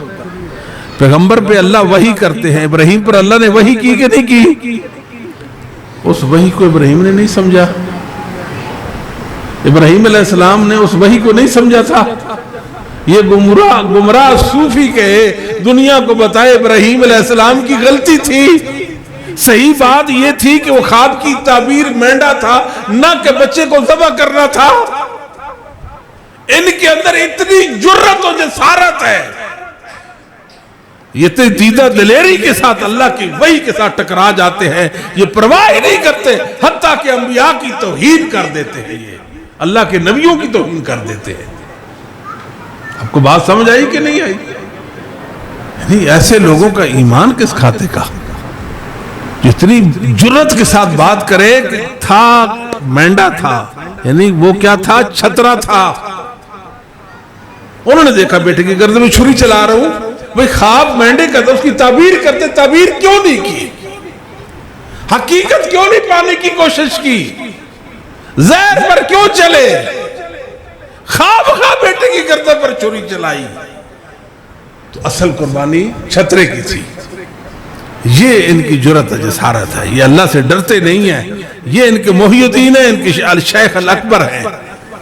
پیغمبر پہ اللہ وحی کرتے ہیں. ابراہیم پر اللہ نے وحی کی کہ نہیں کی؟ اس وحی کو ابراہیم نے نہیں سمجھا. ابراہیم علیہ السلام نے اس وحی کو نہیں سمجھا تھا. یہ گمراہ صوفی کے دنیا کو بتائے ابراہیم علیہ السلام کی غلطی تھی. صحیح بات یہ تھی کہ وہ خواب کی تعبیر مینڈا تھا، نہ کہ بچے کو ذبح کرنا تھا. ان کے اندر اتنی جرت و جسارت ہے، یہ اتنی دیدہ دلیری کے ساتھ اللہ کی وحی کے ساتھ ٹکرا جاتے ہیں، یہ پرواہ ہی نہیں کرتے، حتیٰ کہ انبیاء کی توہین کر دیتے ہیں، یہ اللہ کے نبیوں کی توہین کر دیتے ہیں۔ آپ کو بات سمجھ آئی کہ نہیں آئی؟ یعنی ایسے لوگوں کا ایمان کس کھاتے کا، جتنی جرت کے ساتھ بات کرے کہ تھا مینڈا تھا، یعنی وہ کیا تھا؟ چھترا تھا۔ انہوں نے دیکھا بیٹے کی گردن میں چھری چلا رہا ہوں، بھئی خواب مینڈے کا تھا، اس کی تعبیر کرتے، تعبیر کیوں نہیں کی؟ حقیقت کیوں نہیں پانے کی کوشش کی؟ زہر پر کیوں چلے؟ خواب بیٹے کی گردن پر چھری چلائی۔ تو اصل قربانی چھترے کی تھی۔ یہ ان کی جرت و جسارت ہے، یہ اللہ سے ڈرتے نہیں ہیں، یہ ان کے محی الدین ہیں، ان کے شیخ الاکبر ہیں،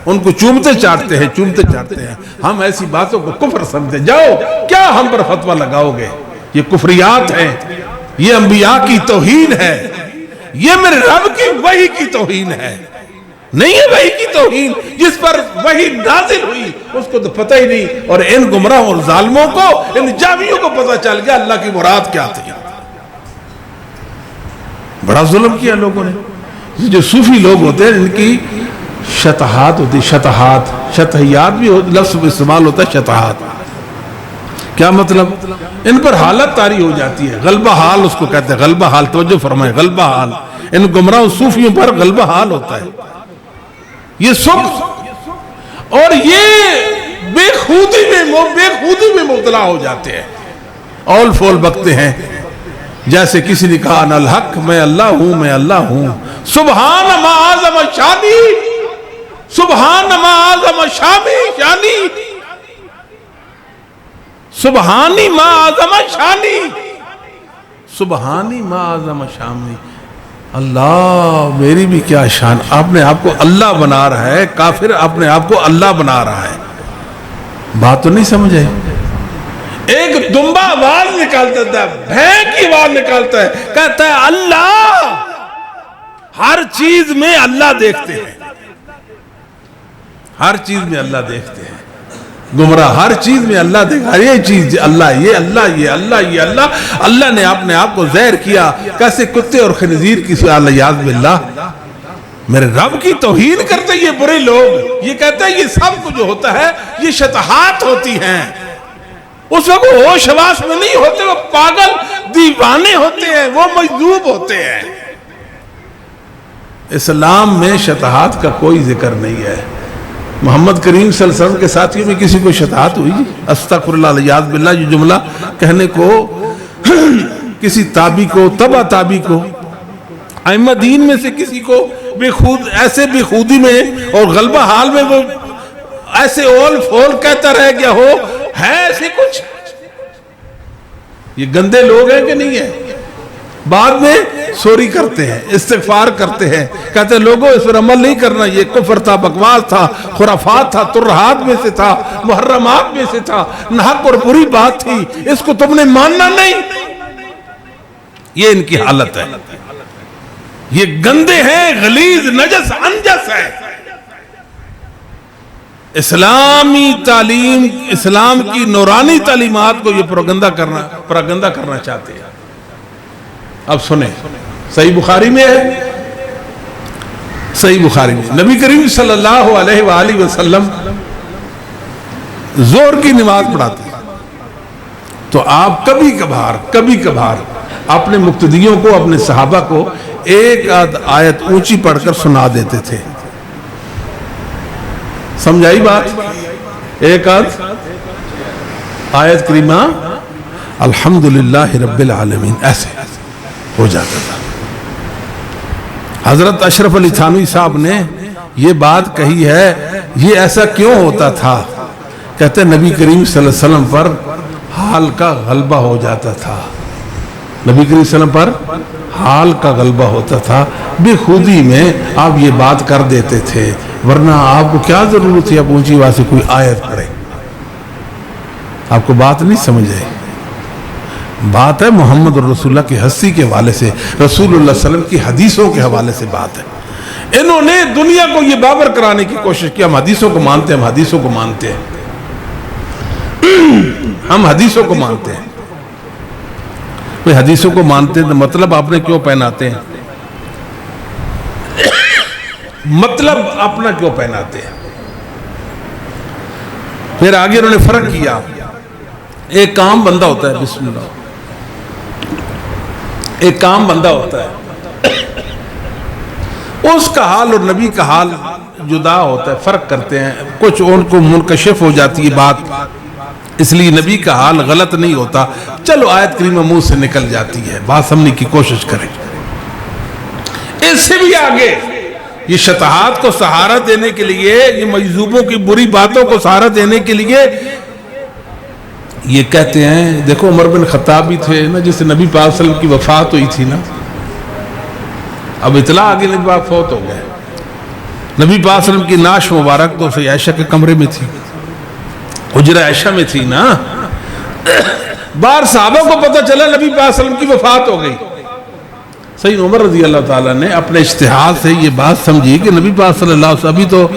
ان کو چومتے چاٹتے ہیں۔ ہم ایسی باتوں کو کفر سمجھتے، جاؤ کیا ہم پر فتویٰ لگاؤ گے؟ یہ کفریات ہیں، یہ انبیاء کی توہین ہے، یہ میرے رب کی وحی کی توہین ہے، نہیں ہے وحی کی توہین۔ جس پر وحی نازل ہوئی اس کو تو پتہ ہی نہیں، اور ان گمراہوں اور ظالموں کو، ان جاویوں کو پتہ چل گیا اللہ کی مراد کیا تھی۔ بڑا ظلم کیا لوگوں نے۔ جو صوفی لوگ ہوتے ہیں ان کی شطحات ہوتی، شطحیات بھی لفظ استعمال ہوتا ہے، شطحات کیا مطلب؟ ان پر حالت طاری ہو جاتی ہے، غلبہ حال اس کو کہتے ہیں، غلبہ حال، توجہ فرمائے، غلبہ حال۔ ان گمراہ صوفیوں پر غلبہ حال ہوتا ہے، یہ سب، اور یہ بے خودی میں مبتلا ہو جاتے ہیں، اول فول بکتے ہیں، جیسے کسی نے کہا انا الحق، میں اللہ ہوں، میں اللہ ہوں، سبحان ما اعظم شانی، سبحان ما اعظم شانی، سبحانی ما اعظم شانی، سبحانی ما اعظم شانی۔ اللہ میری بھی کیا شان، اپنے آپ کو اللہ بنا رہا ہے، کافر اپنے آپ کو اللہ بنا رہا ہے۔ بات تو نہیں سمجھ آئی؟ ایک دمبا آواز نکالتا تھا، بھین کی آواز نکالتا ہے، کہتا ہے اللہ، ہر چیز میں اللہ دیکھتے ہیں، ہر چیز میں اللہ دیکھتے ہیں۔ گمراہ ہر چیز میں اللہ دیکھا، یہ چیز اللہ، یہ اللہ، یہ اللہ، یہ اللہ۔ اللہ نے اپنے آپ کو ظاہر کیا کیسے کتے اور خنزیر کی یاذ باللہ۔ میرے رب کی توہین کرتے یہ برے لوگ، یہ کہتے ہیں یہ سب کچھ جو ہوتا ہے یہ شطحات ہوتی ہیں، اس وقت وہ ہوش حواس میں نہیں ہوتے، وہ پاگل دیوانے ہوتے ہیں، وہ مجذوب ہوتے ہیں۔ اسلام میں شطحات کا کوئی ذکر نہیں ہے۔ محمد کریم صلی اللہ علیہ وسلم کے ساتھیوں میں کسی کو شطحات ہوئی جی؟ استغفر اللہ الیاذ باللہ، یہ جملہ کہنے کو کسی تابعی کو، تبع تابعی کو، ائمہ دین میں سے کسی کو ایسے بے خودی میں اور غلبہ حال میں وہ ایسے اول فول کہتا رہ گیا ہو، ہے ایسے کچھ؟ یہ گندے لوگ ہیں کہ نہیں ہیں؟ بعد میں سوری کرتے ہیں، استغفار کرتے ہیں، کہتے ہیں لوگوں اس پر عمل نہیں کرنا، یہ کفر تھا، بکواس تھا، خرافات تھا، ترہات میں سے تھا، محرمات میں سے تھا، ناحق اور بری بات تھی، اس کو تم نے ماننا نہیں۔ یہ ان کی حالت ہے، یہ گندے ہیں، غلیظ، نجس، انجس ہے۔ اسلامی تعلیم، اسلام کی نورانی تعلیمات کو یہ پروگنڈا کرنا چاہتے ہیں۔ اب سنیں، صحیح بخاری میں ہے، صحیح بخاری میں نبی کریم صلی اللہ علیہ وآلہ وسلم ظہر کی نماز پڑھاتے ہیں تو آپ کبھی کبھار اپنے مقتدیوں کو، اپنے صحابہ کو ایک آیت اونچی پڑھ کر سنا دیتے تھے۔ سمجھائی بات؟ ایک آیت کریمہ الحمدللہ رب العالمین ایسے ہو جاتا تھا۔ حضرت اشرف علی تھانوی صاحب نے یہ بات کہی ہے، یہ ایسا کیوں ہوتا تھا؟ کہتے ہیں نبی کریم صلی اللہ علیہ وسلم پر حال کا غلبہ ہو جاتا تھا، نبی کریم صلی اللہ علیہ وسلم پر حال کا غلبہ ہوتا تھا، بے خودی میں آپ یہ بات کر دیتے تھے، ورنہ آپ کو کیا ضرورت ہے آپ اونچی آواز سے کوئی آیت پڑھیں؟ آپ کو بات نہیں سمجھ آئی؟ بات ہے محمد رسول اللہ کی ہستی کے حوالے سے، رسول اللہ صلی اللہ علیہ وسلم کی حدیثوں کے حوالے سے بات ہے۔ انہوں نے دنیا کو یہ باور کرانے کی کوشش کی ہم حدیثوں کو مانتے ہیں، ہم حدیثوں کو مانتے ہیں، ہم حدیثوں کو مانتے ہیں۔ کوئی حدیثوں کو مانتے ہیں تو مطلب آپ نے کیوں پہناتے ہیں؟ مطلب اپنا کیوں پہناتے ہیں؟ پھر آگے انہوں نے فرق کیا، ایک کام بندہ ہوتا ہے، بسم اللہ، ایک کام بندہ ہوتا ہے، اس کا حال اور نبی کا حال جدا ہوتا ہے، فرق کرتے ہیں، کچھ ان کو منکشف ہو جاتی ہے بات، اس لیے نبی کا حال غلط نہیں ہوتا، چلو آیت کریمہ منہ سے نکل جاتی ہے، بات سمجھنے کی کوشش کریں۔ اس سے بھی آگے یہ شطحات کو سہارا دینے کے لیے، یہ مجذوبوں کی بری باتوں کو سہارا دینے کے لیے یہ کہتے ہیں، دیکھو عمر بن خطاب بھی تھے نا، جس سے نبی پاک صلی اللہ علیہ وسلم کی وفات ہوئی تھی نا، اب اطلاع آگے نبی پاک فوت ہو گئے، نبی پاک صلی اللہ علیہ وسلم کی نعش مبارک تو سے عائشہ کے کمرے میں تھی، حجرہ عائشہ میں تھی نا، باہر صحابہ کو پتہ چلا نبی پاک صلی اللہ علیہ وسلم کی وفات ہو گئی، سیدنا عمر رضی اللہ تعالیٰ نے اپنے اجتہاد سے یہ بات سمجھی کہ نبی پاک صلی اللہ علیہ وسلم ابھی تو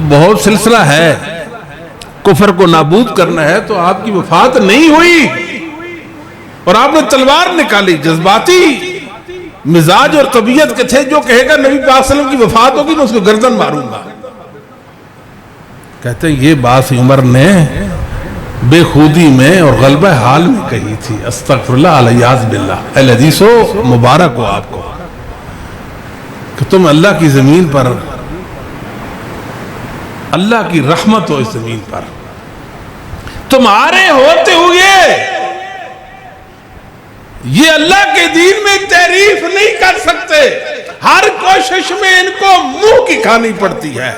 بہت سلسلہ ہے، کفر کو نابود کرنا ہے، تو آپ کی وفات نہیں ہوئی، اور آپ نے تلوار نکالی، جذباتی مزاج اور طبیعت کے تھے، جو کہے گا نبی پاک صلی اللہ علیہ وسلم کی وفات ہوگی میں اس کو گردن ماروں گا۔ کہتے ہیں یہ بات عمر نے بے خودی میں اور غلبہ حال میں کہی تھی، استغفر اللہ علیاذ باللہ، اہل حدیثو مبارک ہو آپ کو کہ تم اللہ کی زمین پر، اللہ کی رحمت ہو اس زمین پر، تمہارے ہوتے ہوئے یہ اللہ کے دین میں تعریف نہیں کر سکتے، ہر کوشش میں ان کو منہ کی کھانی پڑتی ہے۔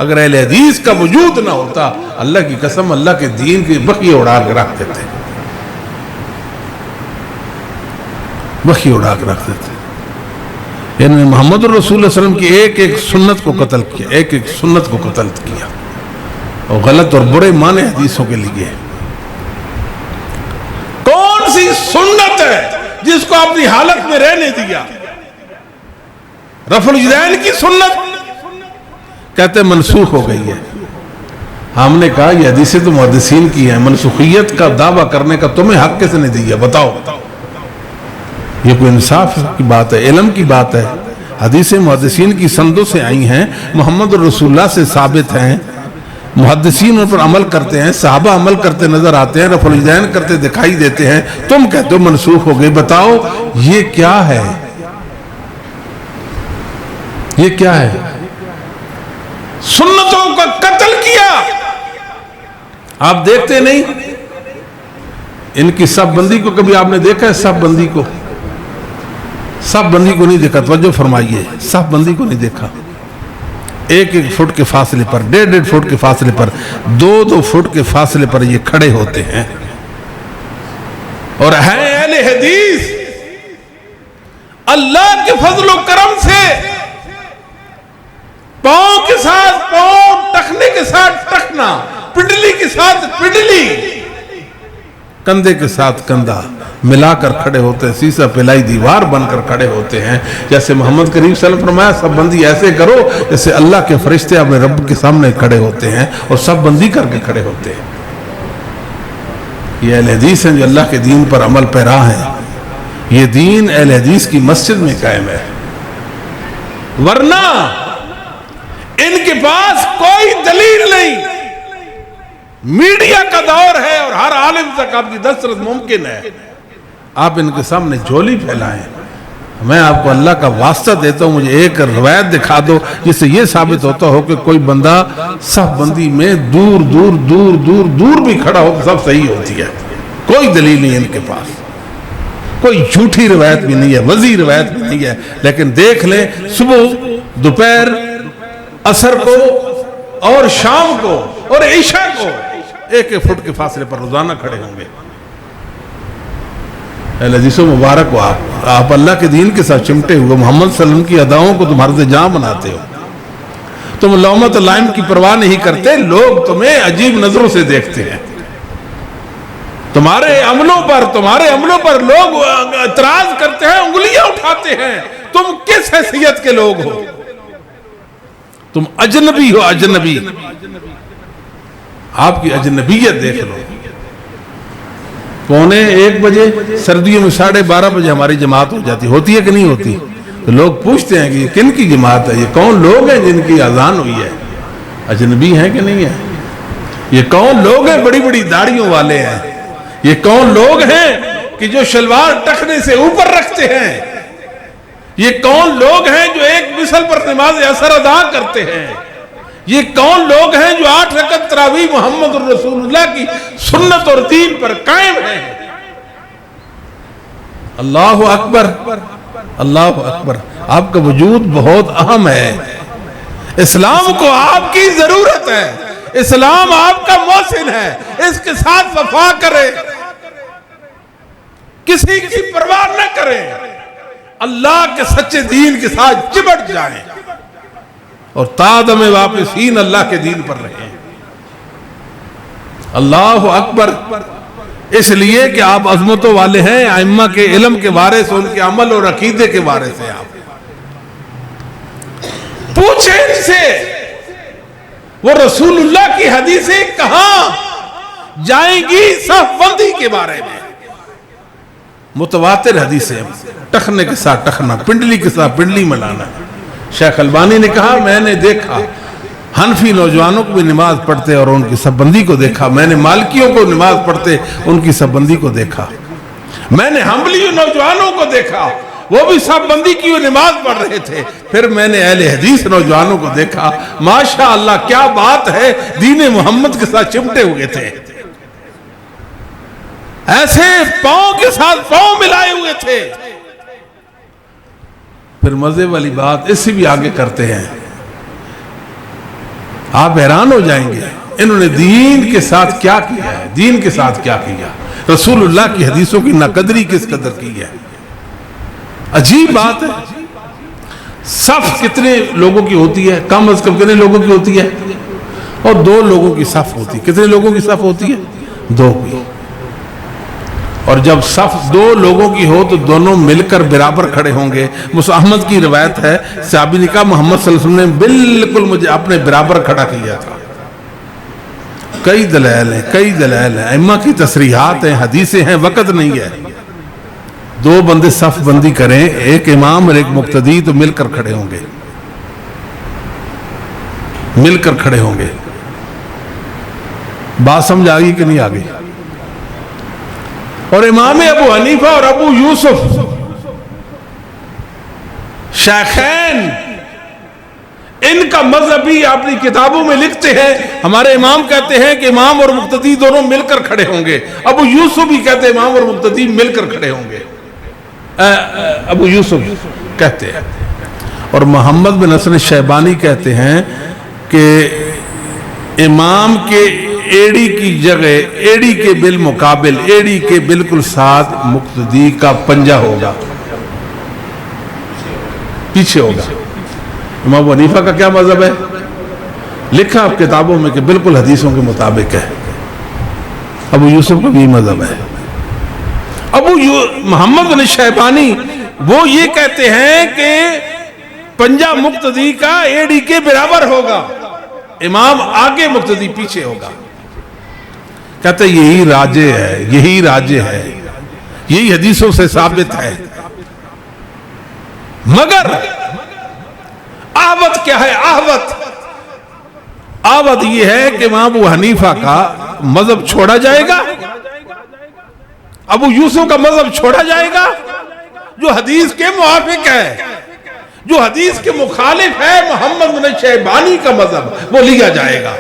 اگر اہل حدیث کا وجود نہ ہوتا، اللہ کی قسم اللہ کے دین کی بخی اڑا کے رکھ دیتے، بخی اڑا کے رکھ دیتے۔ انہوں نے محمد الرسول صلی اللہ علیہ وسلم کی ایک ایک سنت کو قتل کیا، ایک ایک سنت کو قتل کیا، اور غلط اور برے معنی حدیثوں کے لیے۔ کون سی سنت ہے جس کو اپنی حالت میں رہنے دیا؟ رفع الیدین کی سنت کہتے ہیں منسوخ ہو گئی ہے، ہم نے کہا یہ حدیثیں تو محدثین کی ہیں، منسوخیت کا دعویٰ کرنے کا تمہیں حق کس نے دیا؟ بتاؤ، یہ کوئی انصاف کی بات ہے، علم کی بات ہے، حدیثیں محدثین کی سندوں سے آئی ہیں، محمد الرسول اللہ سے ثابت ہیں، محدثین ان پر عمل کرتے ہیں، صحابہ عمل کرتے نظر آتے ہیں، رفع الیدین کرتے دکھائی دیتے ہیں، تم کہتے ہو منسوخ ہو گئی۔ بتاؤ یہ کیا ہے؟ یہ کیا ہے؟ سنتوں کا قتل کیا۔ آپ دیکھتے نہیں ان کی صف بندی کو؟ کبھی آپ نے دیکھا ہے صف بندی کو؟ صف بندی کو نہیں دیکھا، توجہ فرمائیے، صف بندی کو نہیں دیکھا۔ ایک ایک فٹ کے فاصلے پر، ڈیڑھ ڈیڑھ فٹ کے فاصلے پر، دو دو فٹ کے فاصلے پر یہ کھڑے ہوتے ہیں، اور ہیں اہل حدیث۔ اللہ کے فضل و کرم سے پاؤں کے ساتھ پاؤں، ٹخنے کے ساتھ ٹخنا، پنڈلی کے ساتھ پنڈلی، کندھے کے ساتھ کندھا ملا کر کھڑے ہوتے ہیں، سیسا پلائی دیوار بن کر کھڑے ہوتے ہیں، جیسے محمد کریم صلی اللہ علیہ وسلم فرمایا سب بندی ایسے کرو جیسے اللہ کے فرشتے اپنے رب کے سامنے کھڑے ہوتے ہیں، اور سب بندی کر کے کھڑے ہوتے ہیں۔ یہ اہل حدیث ہیں جو اللہ کے دین پر عمل پیرا ہیں، یہ دین اہل حدیث کی مسجد میں قائم ہے، ورنہ ان کے پاس کوئی دلیل نہیں۔ میڈیا کا دور ہے اور ہر عالم تک آپ کی دسترس ممکن ہے، آپ ان کے سامنے جھولی پھیلائیں۔ میں آپ کو اللہ کا واسطہ دیتا ہوں، مجھے ایک روایت دکھا دو جس سے یہ ثابت ہوتا ہو کہ کوئی بندہ صف بندی میں دور دور دور دور دور بھی کھڑا ہو تو سب صحیح ہوتی ہے۔ کوئی دلیل نہیں ان کے پاس، کوئی جھوٹی روایت بھی نہیں ہے، وضعی روایت بھی نہیں ہے، لیکن دیکھ لیں صبح، دوپہر، عصر کو اور شام کو اور عشاء کو ایک ایک فٹ کے فاصلے پر روزانہ کھڑے ہوں گے۔ اہل حدیثو مبارک ہو آپ اللہ کے دین کے ساتھ چمٹے ہوئے، محمد صلی اللہ علیہ وسلم کی اداؤں کو تمہارے سے جان بناتے ہو، تم لومت لائم کی پرواہ نہیں کرتے، لوگ تمہیں عجیب نظروں سے دیکھتے ہیں، تمہارے عملوں پر لوگ اعتراض کرتے ہیں، انگلیاں اٹھاتے ہیں، تم کس حیثیت کے لوگ ہو؟ تم اجنبی ہو، اجنبی. آپ کی اجنبیت دیکھ لو. 1:45 بجے سردیوں میں 12:30 بجے ہماری جماعت ہوتی ہے کہ نہیں ہوتی؟ تو لوگ پوچھتے ہیں کہ یہ کن کی جماعت ہے؟ یہ کون لوگ ہیں جن کی اذان ہوئی ہے؟ اجنبی ہیں کہ نہیں ہے؟ یہ کون لوگ ہیں بڑی بڑی داڑھیوں والے ہیں؟ یہ کون لوگ ہیں کہ جو شلوار ٹخنے سے اوپر رکھتے ہیں؟ یہ کون لوگ ہیں جو ایک مثل پر نماز اثر ادا کرتے ہیں؟ یہ کون لوگ ہیں جو 8 رکعت تراویح محمد الرسول اللہ کی سنت اور دین پر قائم ہیں؟ اللہ اکبر، اللہ اکبر. آپ کا وجود بہت اہم ہے. اسلام کو آپ کی ضرورت ہے. اسلام آپ کا محسن ہے. اس کے ساتھ وفا کریں، کسی کی پرواہ نہ کریں، اللہ کے سچے دین کے ساتھ چمٹ جائیں اور تادم واپسین اللہ کے دین پر رہیں. اللہ اکبر. اس لیے کہ آپ عظمتوں والے ہیں، ائمہ کے علم کے وارث، ان کے عمل اور عقیدے کے وارث ہیں. آپ پوچھیں ان سے وہ رسول اللہ کی حدیثیں کہاں جائیں گی صف بندی کے بارے میں؟ متواتر حدیثیں، ٹخنے کے ساتھ ٹخنا، پنڈلی کے ساتھ پنڈلی ملانا. شیخ البانی نے کہا میں نے دیکھا حنفی نوجوانوں کو بھی نماز پڑھتے اور ان کی صف بندی کو دیکھا. میں نے مالکیوں کو نماز پڑھتے ان کی صف بندی کو دیکھا. میں نے حنبلی نوجوانوں کو دیکھا وہ بھی صف بندی کی نماز پڑھ رہے تھے. پھر میں نے اہل حدیث نوجوانوں کو دیکھا، ماشاءاللہ کیا بات ہے، دین محمد کے ساتھ چمٹے ہوئے تھے، ایسے پاؤں کے ساتھ پاؤں ملائے ہوئے تھے. پھر مزے والی بات اس سے بھی آگے کرتے ہیں، آپ حیران ہو جائیں گے انہوں نے دین کے ساتھ کیا کیا ہے. دین کے ساتھ کیا کیا؟ رسول اللہ کی حدیثوں کی ناقدری کس قدر کی ہے. عجیب بات ہے. صف کتنے لوگوں کی ہوتی ہے؟ کم از کم کتنے لوگوں کی ہوتی ہے؟ اور 2 لوگوں کی صف ہوتی ہے. کتنے لوگوں کی صف ہوتی ہے؟ 2 کی. اور جب صف 2 لوگوں کی ہو تو دونوں مل کر برابر کھڑے ہوں گے. احمد کی روایت ہے، صحابی نے کہا محمد صلی اللہ علیہ وسلم نے بالکل مجھے اپنے برابر کھڑا کیا تھا. کئی دلائل ہیں، کئی دلائل ہیں، ائمہ کی تصریحات ہیں، حدیثیں ہیں، وقت نہیں ہے. 2 بندے صف بندی کریں، ایک امام اور ایک مقتدی، تو مل کر کھڑے ہوں گے، مل کر کھڑے ہوں گے. بات سمجھ آ گئی کہ نہیں آ گئی؟ اور امام ابو حنیفہ اور ابو یوسف شیخین، ان کا مذہب بھی اپنی کتابوں میں لکھتے ہیں. ہمارے امام کہتے ہیں کہ امام اور مقتدی دونوں مل کر کھڑے ہوں گے. ابو یوسف بھی کہتے ہیں امام اور مقتدی مل کر کھڑے ہوں گے. ابو یوسف کہتے ہیں. اور محمد بن حسن شیبانی کہتے ہیں کہ امام کے ایڑی کی جگہ، ایڑی کے بالمقابل، ایڑی کے بالکل ساتھ مقتدی کا پنجہ ہوگا، پیچھے ہوگا. امام ابو حنیفہ کا کیا مذہب ہے؟ لکھا اب کتابوں میں کہ بالکل حدیثوں کے مطابق ہے. ابو یوسف کا بھی مذہب ہے. محمد بن شیبانی وہ یہ کہتے ہیں کہ پنجہ مقتدی کا ایڑی کے برابر ہوگا، امام آگے مقتدی پیچھے ہوگا. کہتے یہی راجے ہے، یہی راجے ہے، یہی حدیثوں سے ثابت ہے. مگر آوت کیا ہے؟ آوت یہ ہے کہ امام ابو حنیفہ کا مذہب چھوڑا جائے گا، ابو یوسف کا مذہب چھوڑا جائے گا جو حدیث کے موافق ہے. جو حدیث کے مخالف ہے محمد بن شیبانی کا مذہب، وہ لیا جائے گا.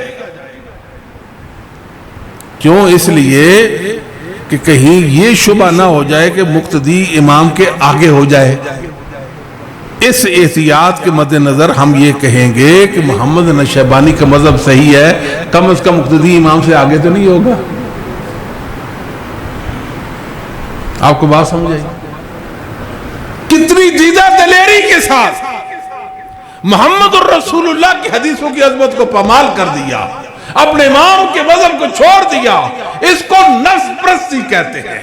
کیوں؟ اس لیے کہ کہیں یہ شبہ نہ ہو جائے کہ مقتدی امام کے آگے ہو جائے. اس احتیاط کے مد نظر ہم یہ کہیں گے کہ محمد بن شیبانی کا مذہب صحیح ہے، کم از کم مقتدی امام سے آگے تو نہیں ہوگا. آپ کو بات سمجھ آئی؟ کتنی دیدہ دلیری کے ساتھ محمد الرسول اللہ کی حدیثوں کی عظمت کو پامال کر دیا، اپنے امام کے مذہب کو چھوڑ دیا. اس کو نفس پرستی کہتے ہیں.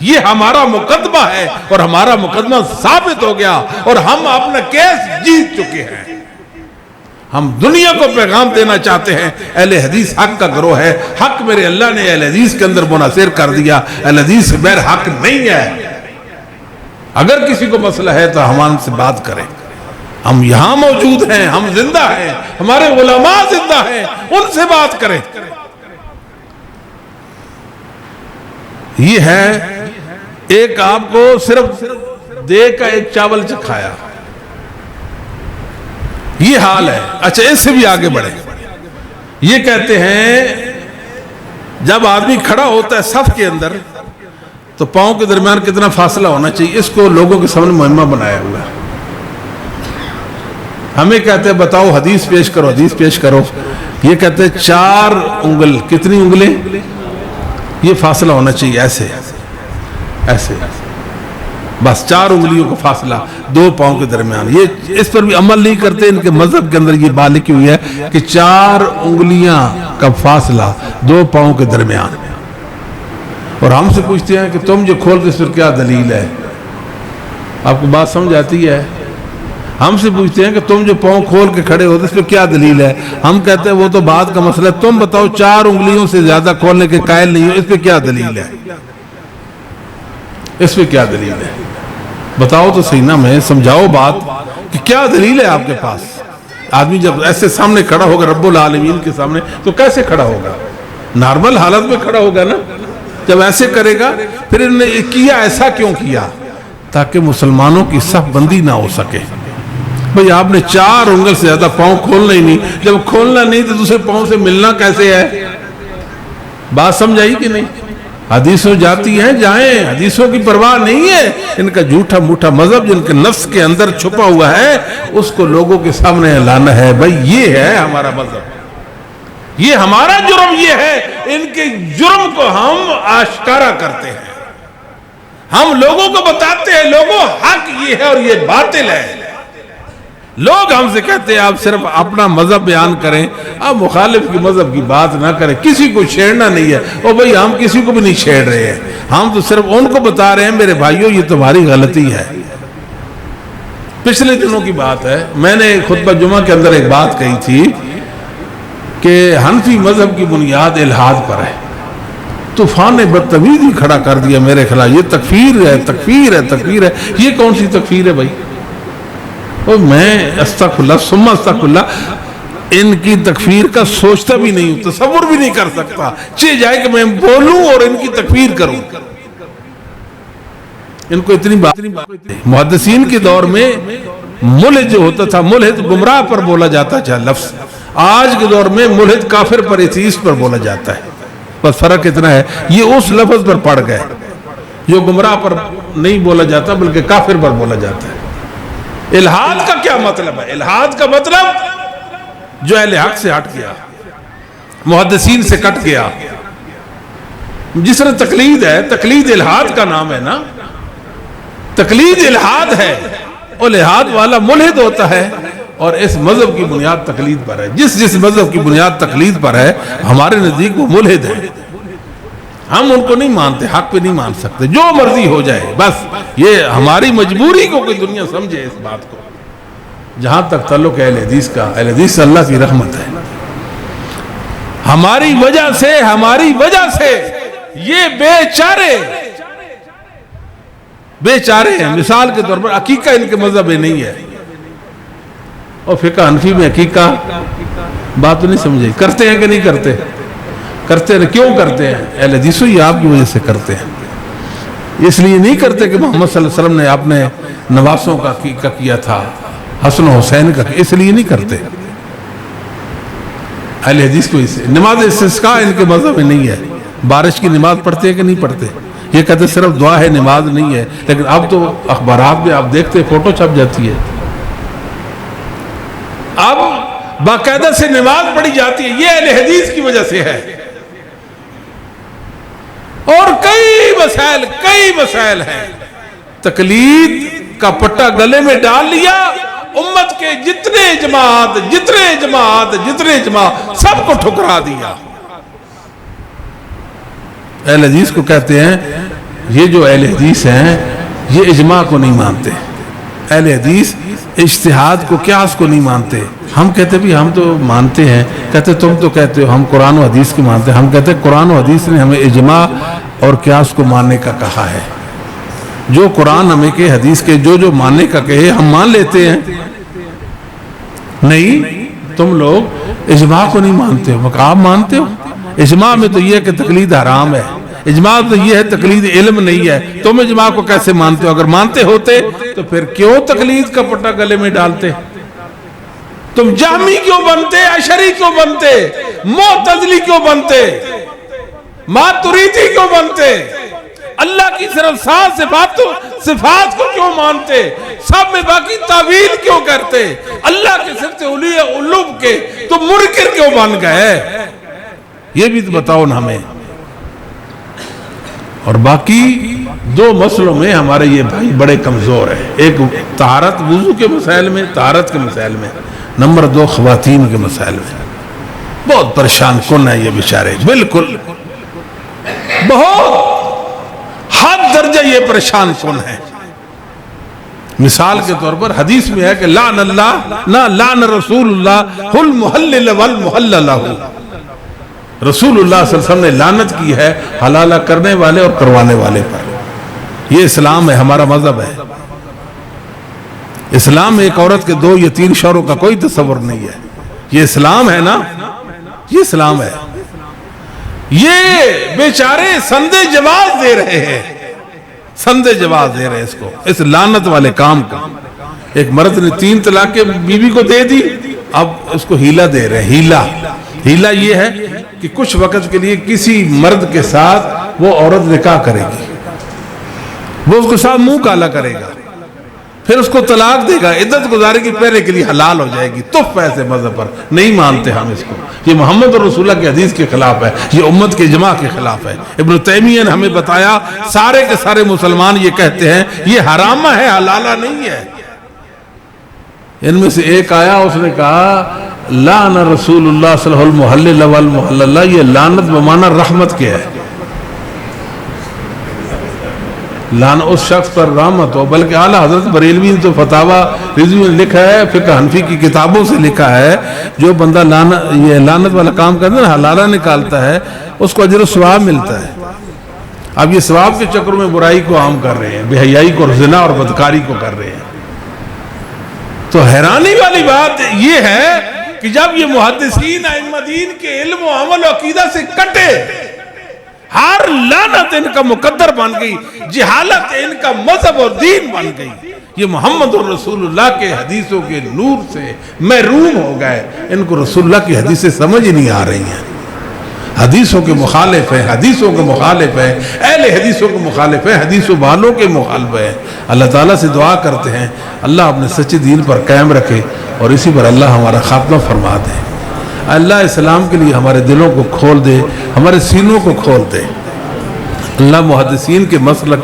یہ ہمارا مقدمہ ہے اور ہمارا مقدمہ ثابت ہو گیا اور ہم اپنا کیس جیت چکے ہیں. ہم دنیا کو پیغام دینا چاہتے ہیں اہل حدیث حق کا گروہ ہے. حق میرے اللہ نے اہل حدیث کے اندر منحصر کر دیا. اہل حدیث سے بغیر حق نہیں ہے. اگر کسی کو مسئلہ ہے تو ہم سے بات کریں. ہم یہاں موجود ہیں, ہم زندہ ہیں, ہمارے علماء زندہ ہیں, ان سے بات کریں. یہ ہے ایک آپ کو صرف دے کا ایک چاول چکھایا, یہ حال ہے. اچھا اس سے بھی آگے بڑھے. یہ کہتے ہیں جب آدمی کھڑا ہوتا ہے صف کے اندر تو پاؤں کے درمیان کتنا فاصلہ ہونا چاہیے, اس کو لوگوں کے سامنے مہمہ بنایا ہوا ہے. ہمیں کہتے ہیں بتاؤ حدیث پیش کرو, حدیث پیش کرو. یہ کہتے ہیں 4 انگل, کتنی انگلیں, یہ فاصلہ ہونا چاہیے ایسے ایسے, بس 4 انگلیوں کا فاصلہ 2 پاؤں کے درمیان. یہ اس پر بھی عمل نہیں کرتے. ان کے مذہب کے اندر یہ بات لکھی ہوئی ہے کہ 4 انگلیاں کا فاصلہ 2 پاؤں کے درمیان. اور ہم سے پوچھتے ہیں کہ تم جو کھول کے اس پر کیا دلیل ہے. آپ کو بات سمجھ آتی ہے؟ ہم سے پوچھتے ہیں کہ تم جو پاؤں کھول کے کھڑے ہوتے اس پہ کیا دلیل ہے. ہم کہتے ہیں وہ تو بات کا مسئلہ ہے, تم بتاؤ 4 انگلیوں سے زیادہ کھولنے کے قائل نہیں ہو, اس پہ کیا دلیل ہے, اس پہ کیا دلیل ہے, بتاؤ تو صحیح نا, میں سمجھاؤ بات کہ کیا دلیل ہے آپ کے پاس. آدمی جب ایسے سامنے کھڑا ہوگا رب العالمین کے سامنے تو کیسے کھڑا ہوگا؟ نارمل حالت میں کھڑا ہوگا نا. جب ایسے کرے گا پھر انہوں نے کیا, ایسا کیوں کیا؟ تاکہ مسلمانوں کی صف بندی نہ ہو سکے. بھئی آپ نے 4 انگل سے زیادہ پاؤں کھولنا ہی نہیں. جب کھولنا نہیں تو دوسرے پاؤں سے ملنا کیسے ہے؟ بات سمجھ آئی کہ نہیں؟ حدیثوں جاتی ہیں جائیں, حدیثوں کی پرواہ نہیں ہے. ان کا جھوٹا موٹا مذہب جن کے نفس کے اندر چھپا ہوا ہے اس کو لوگوں کے سامنے لانا ہے. بھئی یہ ہے ہمارا مذہب, یہ ہمارا جرم یہ ہے. ان کے جرم کو ہم آشکارا کرتے ہیں, ہم لوگوں کو بتاتے ہیں لوگوں حق یہ ہے اور یہ باطل ہے. لوگ ہم سے کہتے ہیں آپ صرف اپنا مذہب بیان کریں, آپ مخالف کی مذہب کی بات نہ کریں. کسی کو چھیڑنا نہیں ہے. اور بھئی ہم کسی کو بھی نہیں چھیڑ رہے ہیں, ہم تو صرف ان کو بتا رہے ہیں میرے بھائیوں یہ تمہاری غلطی ہے. پچھلے دنوں کی بات ہے, میں نے خطبہ جمعہ کے اندر ایک بات کہی تھی کہ حنفی مذہب کی بنیاد الحاد پر ہے. طوفان نے بدتمیزی کھڑا کر دیا میرے خلاف, یہ تکفیر ہے, تکفیر ہے, تکفیر ہے. یہ کون سی تکفیر ہے بھائی؟ اور میں استغفر اللہ ثم استغفر اللہ, ان کی تکفیر کا سوچتا بھی نہیں ہوں, تصور بھی نہیں کر سکتا. چاہے جائے کہ میں بولوں اور ان کی تکفیر کروں. ان کو اتنی بات. محدثین کے دور میں ملحد جو ہوتا تھا, ملحد گمراہ پر بولا جاتا تھا لفظ. آج کے دور میں ملحد کافر پر, ایتھیسٹ پر بولا جاتا ہے. بس فرق اتنا ہے, یہ اس لفظ پر پڑ گئے جو گمراہ پر نہیں بولا جاتا بلکہ کافر پر بولا جاتا ہے. الحاد کا کیا مطلب ہے؟ الحاد کا مطلب جو اہل حق سے ہٹ گیا, محدثین سے کٹ گیا. جس طرح تقلید ہے, تقلید الحاد کا نام ہے نا, تقلید الحاد ہے. اور الحاد والا ملحد ہوتا ہے اور اس مذہب کی بنیاد تقلید پر ہے. جس مذہب کی بنیاد تقلید پر ہے ہمارے نزدیک وہ ملحد ہے. ہم ان کو نہیں مانتے, حق پہ نہیں مان سکتے, جو مرضی ہو جائے. بس یہ ہماری مجبوری کو کوئی دنیا سمجھے اس بات کو. جہاں تک تعلق ہے اہل حدیث کا, اہل حدیث سے اللہ کی رحمت ہے. ہماری وجہ سے یہ بیچارے ہیں. مثال کے طور پر عقیقہ ان کے مذہب میں نہیں ہے, اور فقہ حنفی میں عقیقہ بات نہیں سمجھے. کرتے ہیں کہ نہیں کرتے؟ کرتے ہیں. کیوں کرتے ہیں؟ اہل حدیثوں یہ آپ کی وجہ سے کرتے ہیں. اس لیے نہیں کرتے کہ محمد صلی اللہ علیہ وسلم نے اپنے نواسوں کا عقیقہ کیا تھا, حسن و حسین کا, اس لیے نہیں کرتے. اہل حدیث کو اسے نماز استسقاء ان کے مذہب میں نہیں ہے. بارش کی نماز پڑھتے ہیں کہ نہیں پڑھتے؟ یہ کہتے صرف دعا ہے, نماز نہیں ہے. لیکن اب تو اخبارات میں آپ دیکھتے فوٹو چھپ جاتی ہے, اب باقاعدہ سے نماز پڑھی جاتی ہے. یہ اہل حدیث کی وجہ سے ہے. اور کئی مسائل ہیں. تقلید کا پٹا گلے میں ڈال لیا, امت کے جتنے جماعت سب کو ٹھکرا دیا. اہل حدیث کو کہتے ہیں یہ جو اہل حدیث ہیں یہ اجماع کو نہیں مانتے. اہل حدیث اجتہاد کو قیاس کو نہیں مانتے. ہم کہتے بھی ہم تو مانتے ہیں. کہتے تم تو کہتے ہو ہم قرآن و حدیث کی مانتے ہیں. ہم کہتے ہیں قرآن و حدیث نے ہمیں اجماع اور قیاس کو ماننے کا کہا ہے. جو قرآن ہمیں کہ حدیث کے جو ماننے کا کہے ہم مان لیتے ہیں. نہیں تم لوگ اجماع کو نہیں مانتے ہو. آپ مانتے ہو؟ اجماع میں تو یہ ہے کہ تقلید حرام ہے. اجماع تو یہ ہے تقلید علم نہیں ہے. تم اجماع کو کیسے مانتے ہو؟ اگر مانتے ہوتے تو پھر کیوں تقلید کا پٹا گلے میں ڈالتے؟ تم جہمی کیوں بنتے؟ اشعری کیوں بنتے؟ معتزلی کیوں بنتے؟ ماتریدی کیوں بنتے؟ اللہ کی صرف صفات کو کیوں مانتے؟ سب میں باقی تعویل کیوں کرتے؟ اللہ کے صفت علوم کے تو منکر کیوں بن گئے؟ یہ بھی تو بتاؤ نا ہمیں. اور باقی دو مسئلوں میں ہمارے یہ بھائی بڑے کمزور ہیں. ایک طہارت وضو کے مسائل میں، طہارت کے مسائل میں. نمبر 2 خواتین کے مسائل میں بہت پریشان کن ہے یہ بیچارے. بالکل بہت حد درجہ یہ پریشان کن ہے. مثال کے طور پر حدیث میں ہے کہ لعن اللہ نہ لعن رسول اللہ المحلل والمحلل لہ. رسول اللہ صلی اللہ علیہ وسلم نے لعنت کی ہے حلالہ کرنے والے اور کروانے والے پر. یہ اسلام ہے، ہمارا مذہب ہے. اسلام میں ایک عورت کے 2 یا 3 شوہروں کا کوئی تصور نہیں ہے. یہ اسلام ہے نا، یہ اسلام ہے. یہ بیچارے سندے جواز دے رہے ہیں، سندے جواز دے رہے ہیں اس کو، اس لعنت والے کام کا. ایک مرد نے 3 طلاقیں بیوی کو دے دی، اب اس کو ہیلہ دے رہے ہیں. ہیلہ یہ ہے کہ کچھ وقت کے لیے کسی مرد کے ساتھ وہ عورت نکاح کرے گی، وہ اس کے ساتھ منہ کالا کرے گا، پھر اس کو طلاق دے گا، عدت گزارے گی، پہلے کے لیے حلال ہو جائے گی. تف ایسے مذہب پر نہیں مانتے ہم اس کو. یہ محمد رسول اللہ کی حدیث کے خلاف ہے، یہ امت کے اجماع کے خلاف ہے. ابن تیمیہ نے ہمیں بتایا سارے کے سارے مسلمان یہ کہتے ہیں یہ حرامہ ہے، حلالہ نہیں ہے. ان میں سے ایک آیا، اس نے کہا لعن رسول اللہ صلی اللہ علیہ وسلم المحلل والمحلل. یہ لعنت بمعنی رحمت کے ہے. لعن اس شخص پر رحمت ہو. بلکہ اعلیٰ حضرت بریلوی نے تو فتاوی رضوی میں لکھا ہے، فقہ حنفی کی کتابوں سے لکھا ہے، جو بندہ یہ لعنت والا کام کرتا ہے نا، حلالہ نکالتا ہے، اس کو اجر و ثواب ملتا ہے. اب یہ ثواب کے چکر میں برائی کو عام کر رہے ہیں، بے حیائی کو اور زنا اور بدکاری کو کر رہے ہیں. تو حیرانی والی بات یہ ہے کہ جب یہ محدثین ائمہ دین کے علم و عمل و عقیدہ سے کٹے، ہر لعنت ان کا مقدر بن گئی، جہالت ان کا مذہب اور دین بن گئی. یہ محمد رسول اللہ کے حدیثوں کے نور سے محروم ہو گئے. ان کو رسول اللہ کی حدیثیں سمجھ ہی نہیں آ رہی ہیں. حدیثوں کے مخالف ہیں، حدیثوں کے مخالف ہیں، اہل حدیثوں کے مخالف ہیں، حدیثوں والوں کے مخالف ہیں. اللہ تعالیٰ سے دعا کرتے ہیں اللہ اپنے سچے دین پر قائم رکھے اور اسی پر اللہ ہمارا خاتمہ فرما دے. اللہ اسلام کے لیے ہمارے دلوں کو کھول دے، ہمارے سینوں کو کھول دے. اللہ محدثین کے مسلک،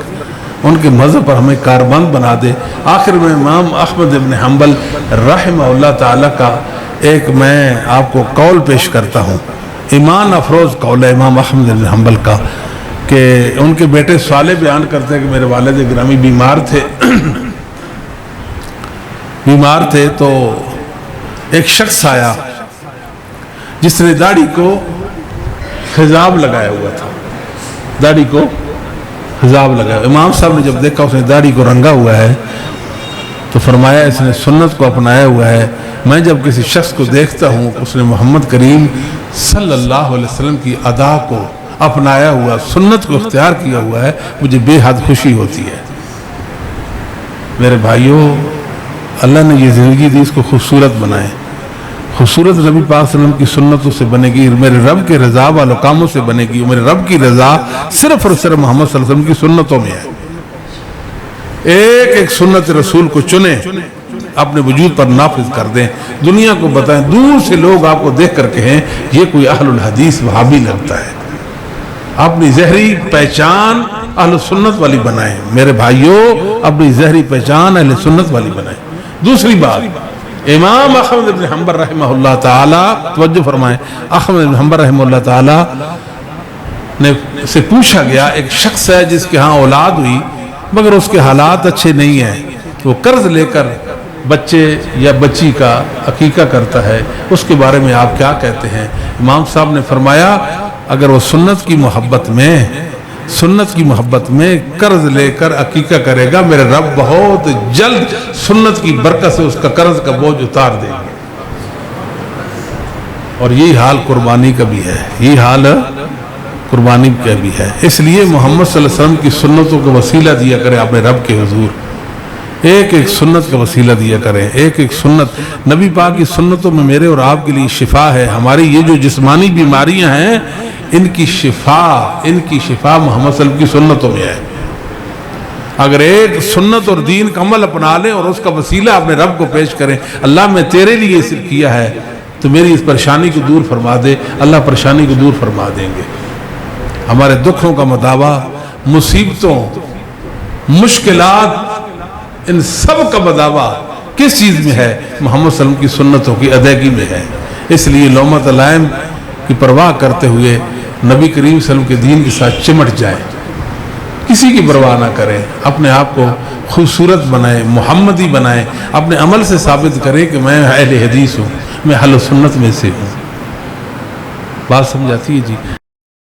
ان کے مذہب پر ہمیں کاربند بنا دے. آخر میں امام احمد بن حنبل رحمہ اللہ تعالیٰ کا ایک میں آپ کو قول پیش کرتا ہوں. ایمان افروز قول ہے امام احمد بن حنبل کا، کہ ان کے بیٹے صالح بیان کرتے ہیں کہ میرے والد گرامی بیمار تھے تو ایک شخص آیا جس نے داڑھی کو خضاب لگایا ہوا تھا. داڑھی کو خضاب لگایا. امام صاحب نے جب دیکھا اس نے داڑھی کو رنگا ہوا ہے تو فرمایا اس نے سنت کو اپنایا ہوا ہے. میں جب کسی شخص کو دیکھتا ہوں اس نے محمد کریم صلی اللہ علیہ وسلم کی ادا کو اپنایا ہوا، سنت کو اختیار کیا ہوا ہے، مجھے بے حد خوشی ہوتی ہے. میرے بھائیوں، اللہ نے یہ زندگی دی، اس کو خوبصورت بنائے. خوبصورت نبی پاک صلی اللہ علیہ وسلم کی سنتوں سے بنے گی، میرے رب کے رضا والوں کاموں سے بنے گی. میرے رب کی رضا صرف اور صرف محمد صلی اللہ علیہ وسلم کی سنتوں میں ہے. ایک ایک سنت رسول کو چنیں، اپنے وجود پر نافذ کر دیں، دنیا کو بتائیں. دور سے لوگ آپ کو دیکھ کر کہیں یہ کوئی اہل الحدیث وہابی لگتا ہے. اپنی ظاہری پہچان اہل سنت والی بنائیں. میرے بھائیوں، اپنی ظاہری پہچان اہل سنت والی بنائیں. دوسری بات، امام احمد بن حنبل رحمہ اللہ تعالی، توجہ فرمائیں، احمد بن حنبل رحمہ اللہ تعالی نے سے پوچھا گیا، ایک شخص ہے جس کے ہاں اولاد ہوئی مگر اس کے حالات اچھے نہیں ہیں، وہ قرض لے کر بچے یا بچی کا عقیقہ کرتا ہے، اس کے بارے میں آپ کیا کہتے ہیں؟ امام صاحب نے فرمایا اگر وہ سنت کی محبت میں قرض لے کر عقیقہ کرے گا، میرے رب بہت جلد سنت کی برکت سے اس کا قرض کا بوجھ اتار دیں گے۔ اور یہی حال قربانی کا بھی ہے، یہی حال قربانی کا بھی ہے۔ اس لیے محمد صلی اللہ علیہ وسلم کی سنتوں کا وسیلہ دیا کریں اپنے رب کے حضور، ایک ایک سنت کا وسیلہ دیا کریں، ایک ایک سنت۔ نبی پاک کی سنتوں میں میرے اور آپ کے لیے شفا ہے۔ ہماری یہ جو جسمانی بیماریاں ہیں ان کی شفا محمد صلی اللہ علیہ وسلم کی سنتوں میں ہے۔ اگر ایک سنت اور دین کا عمل اپنا لیں اور اس کا وسیلہ اپنے رب کو پیش کریں، اللہ میں تیرے لیے صرف کیا ہے تو میری اس پریشانی کو دور فرما دے، اللہ پریشانی کو دور فرما دیں گے۔ ہمارے دکھوں کا مداوا، مصیبتوں، مشکلات، ان سب کا مداوا کس چیز میں ہے؟ محمد صلی اللہ علیہ وسلم کی سنتوں کی ادائیگی میں ہے۔ اس لیے لومۃ لائم کی پرواہ کرتے ہوئے نبی کریم صلی اللہ علیہ وسلم کے دین کے ساتھ چمٹ جائیں، کسی کی پرواہ نہ کریں، اپنے آپ کو خوبصورت بنائیں، محمدی بنائیں، اپنے عمل سے ثابت کریں کہ میں اہل حدیث ہوں، میں اہل سنت میں سے ہوں۔ بات سمجھ آتی ہے جی؟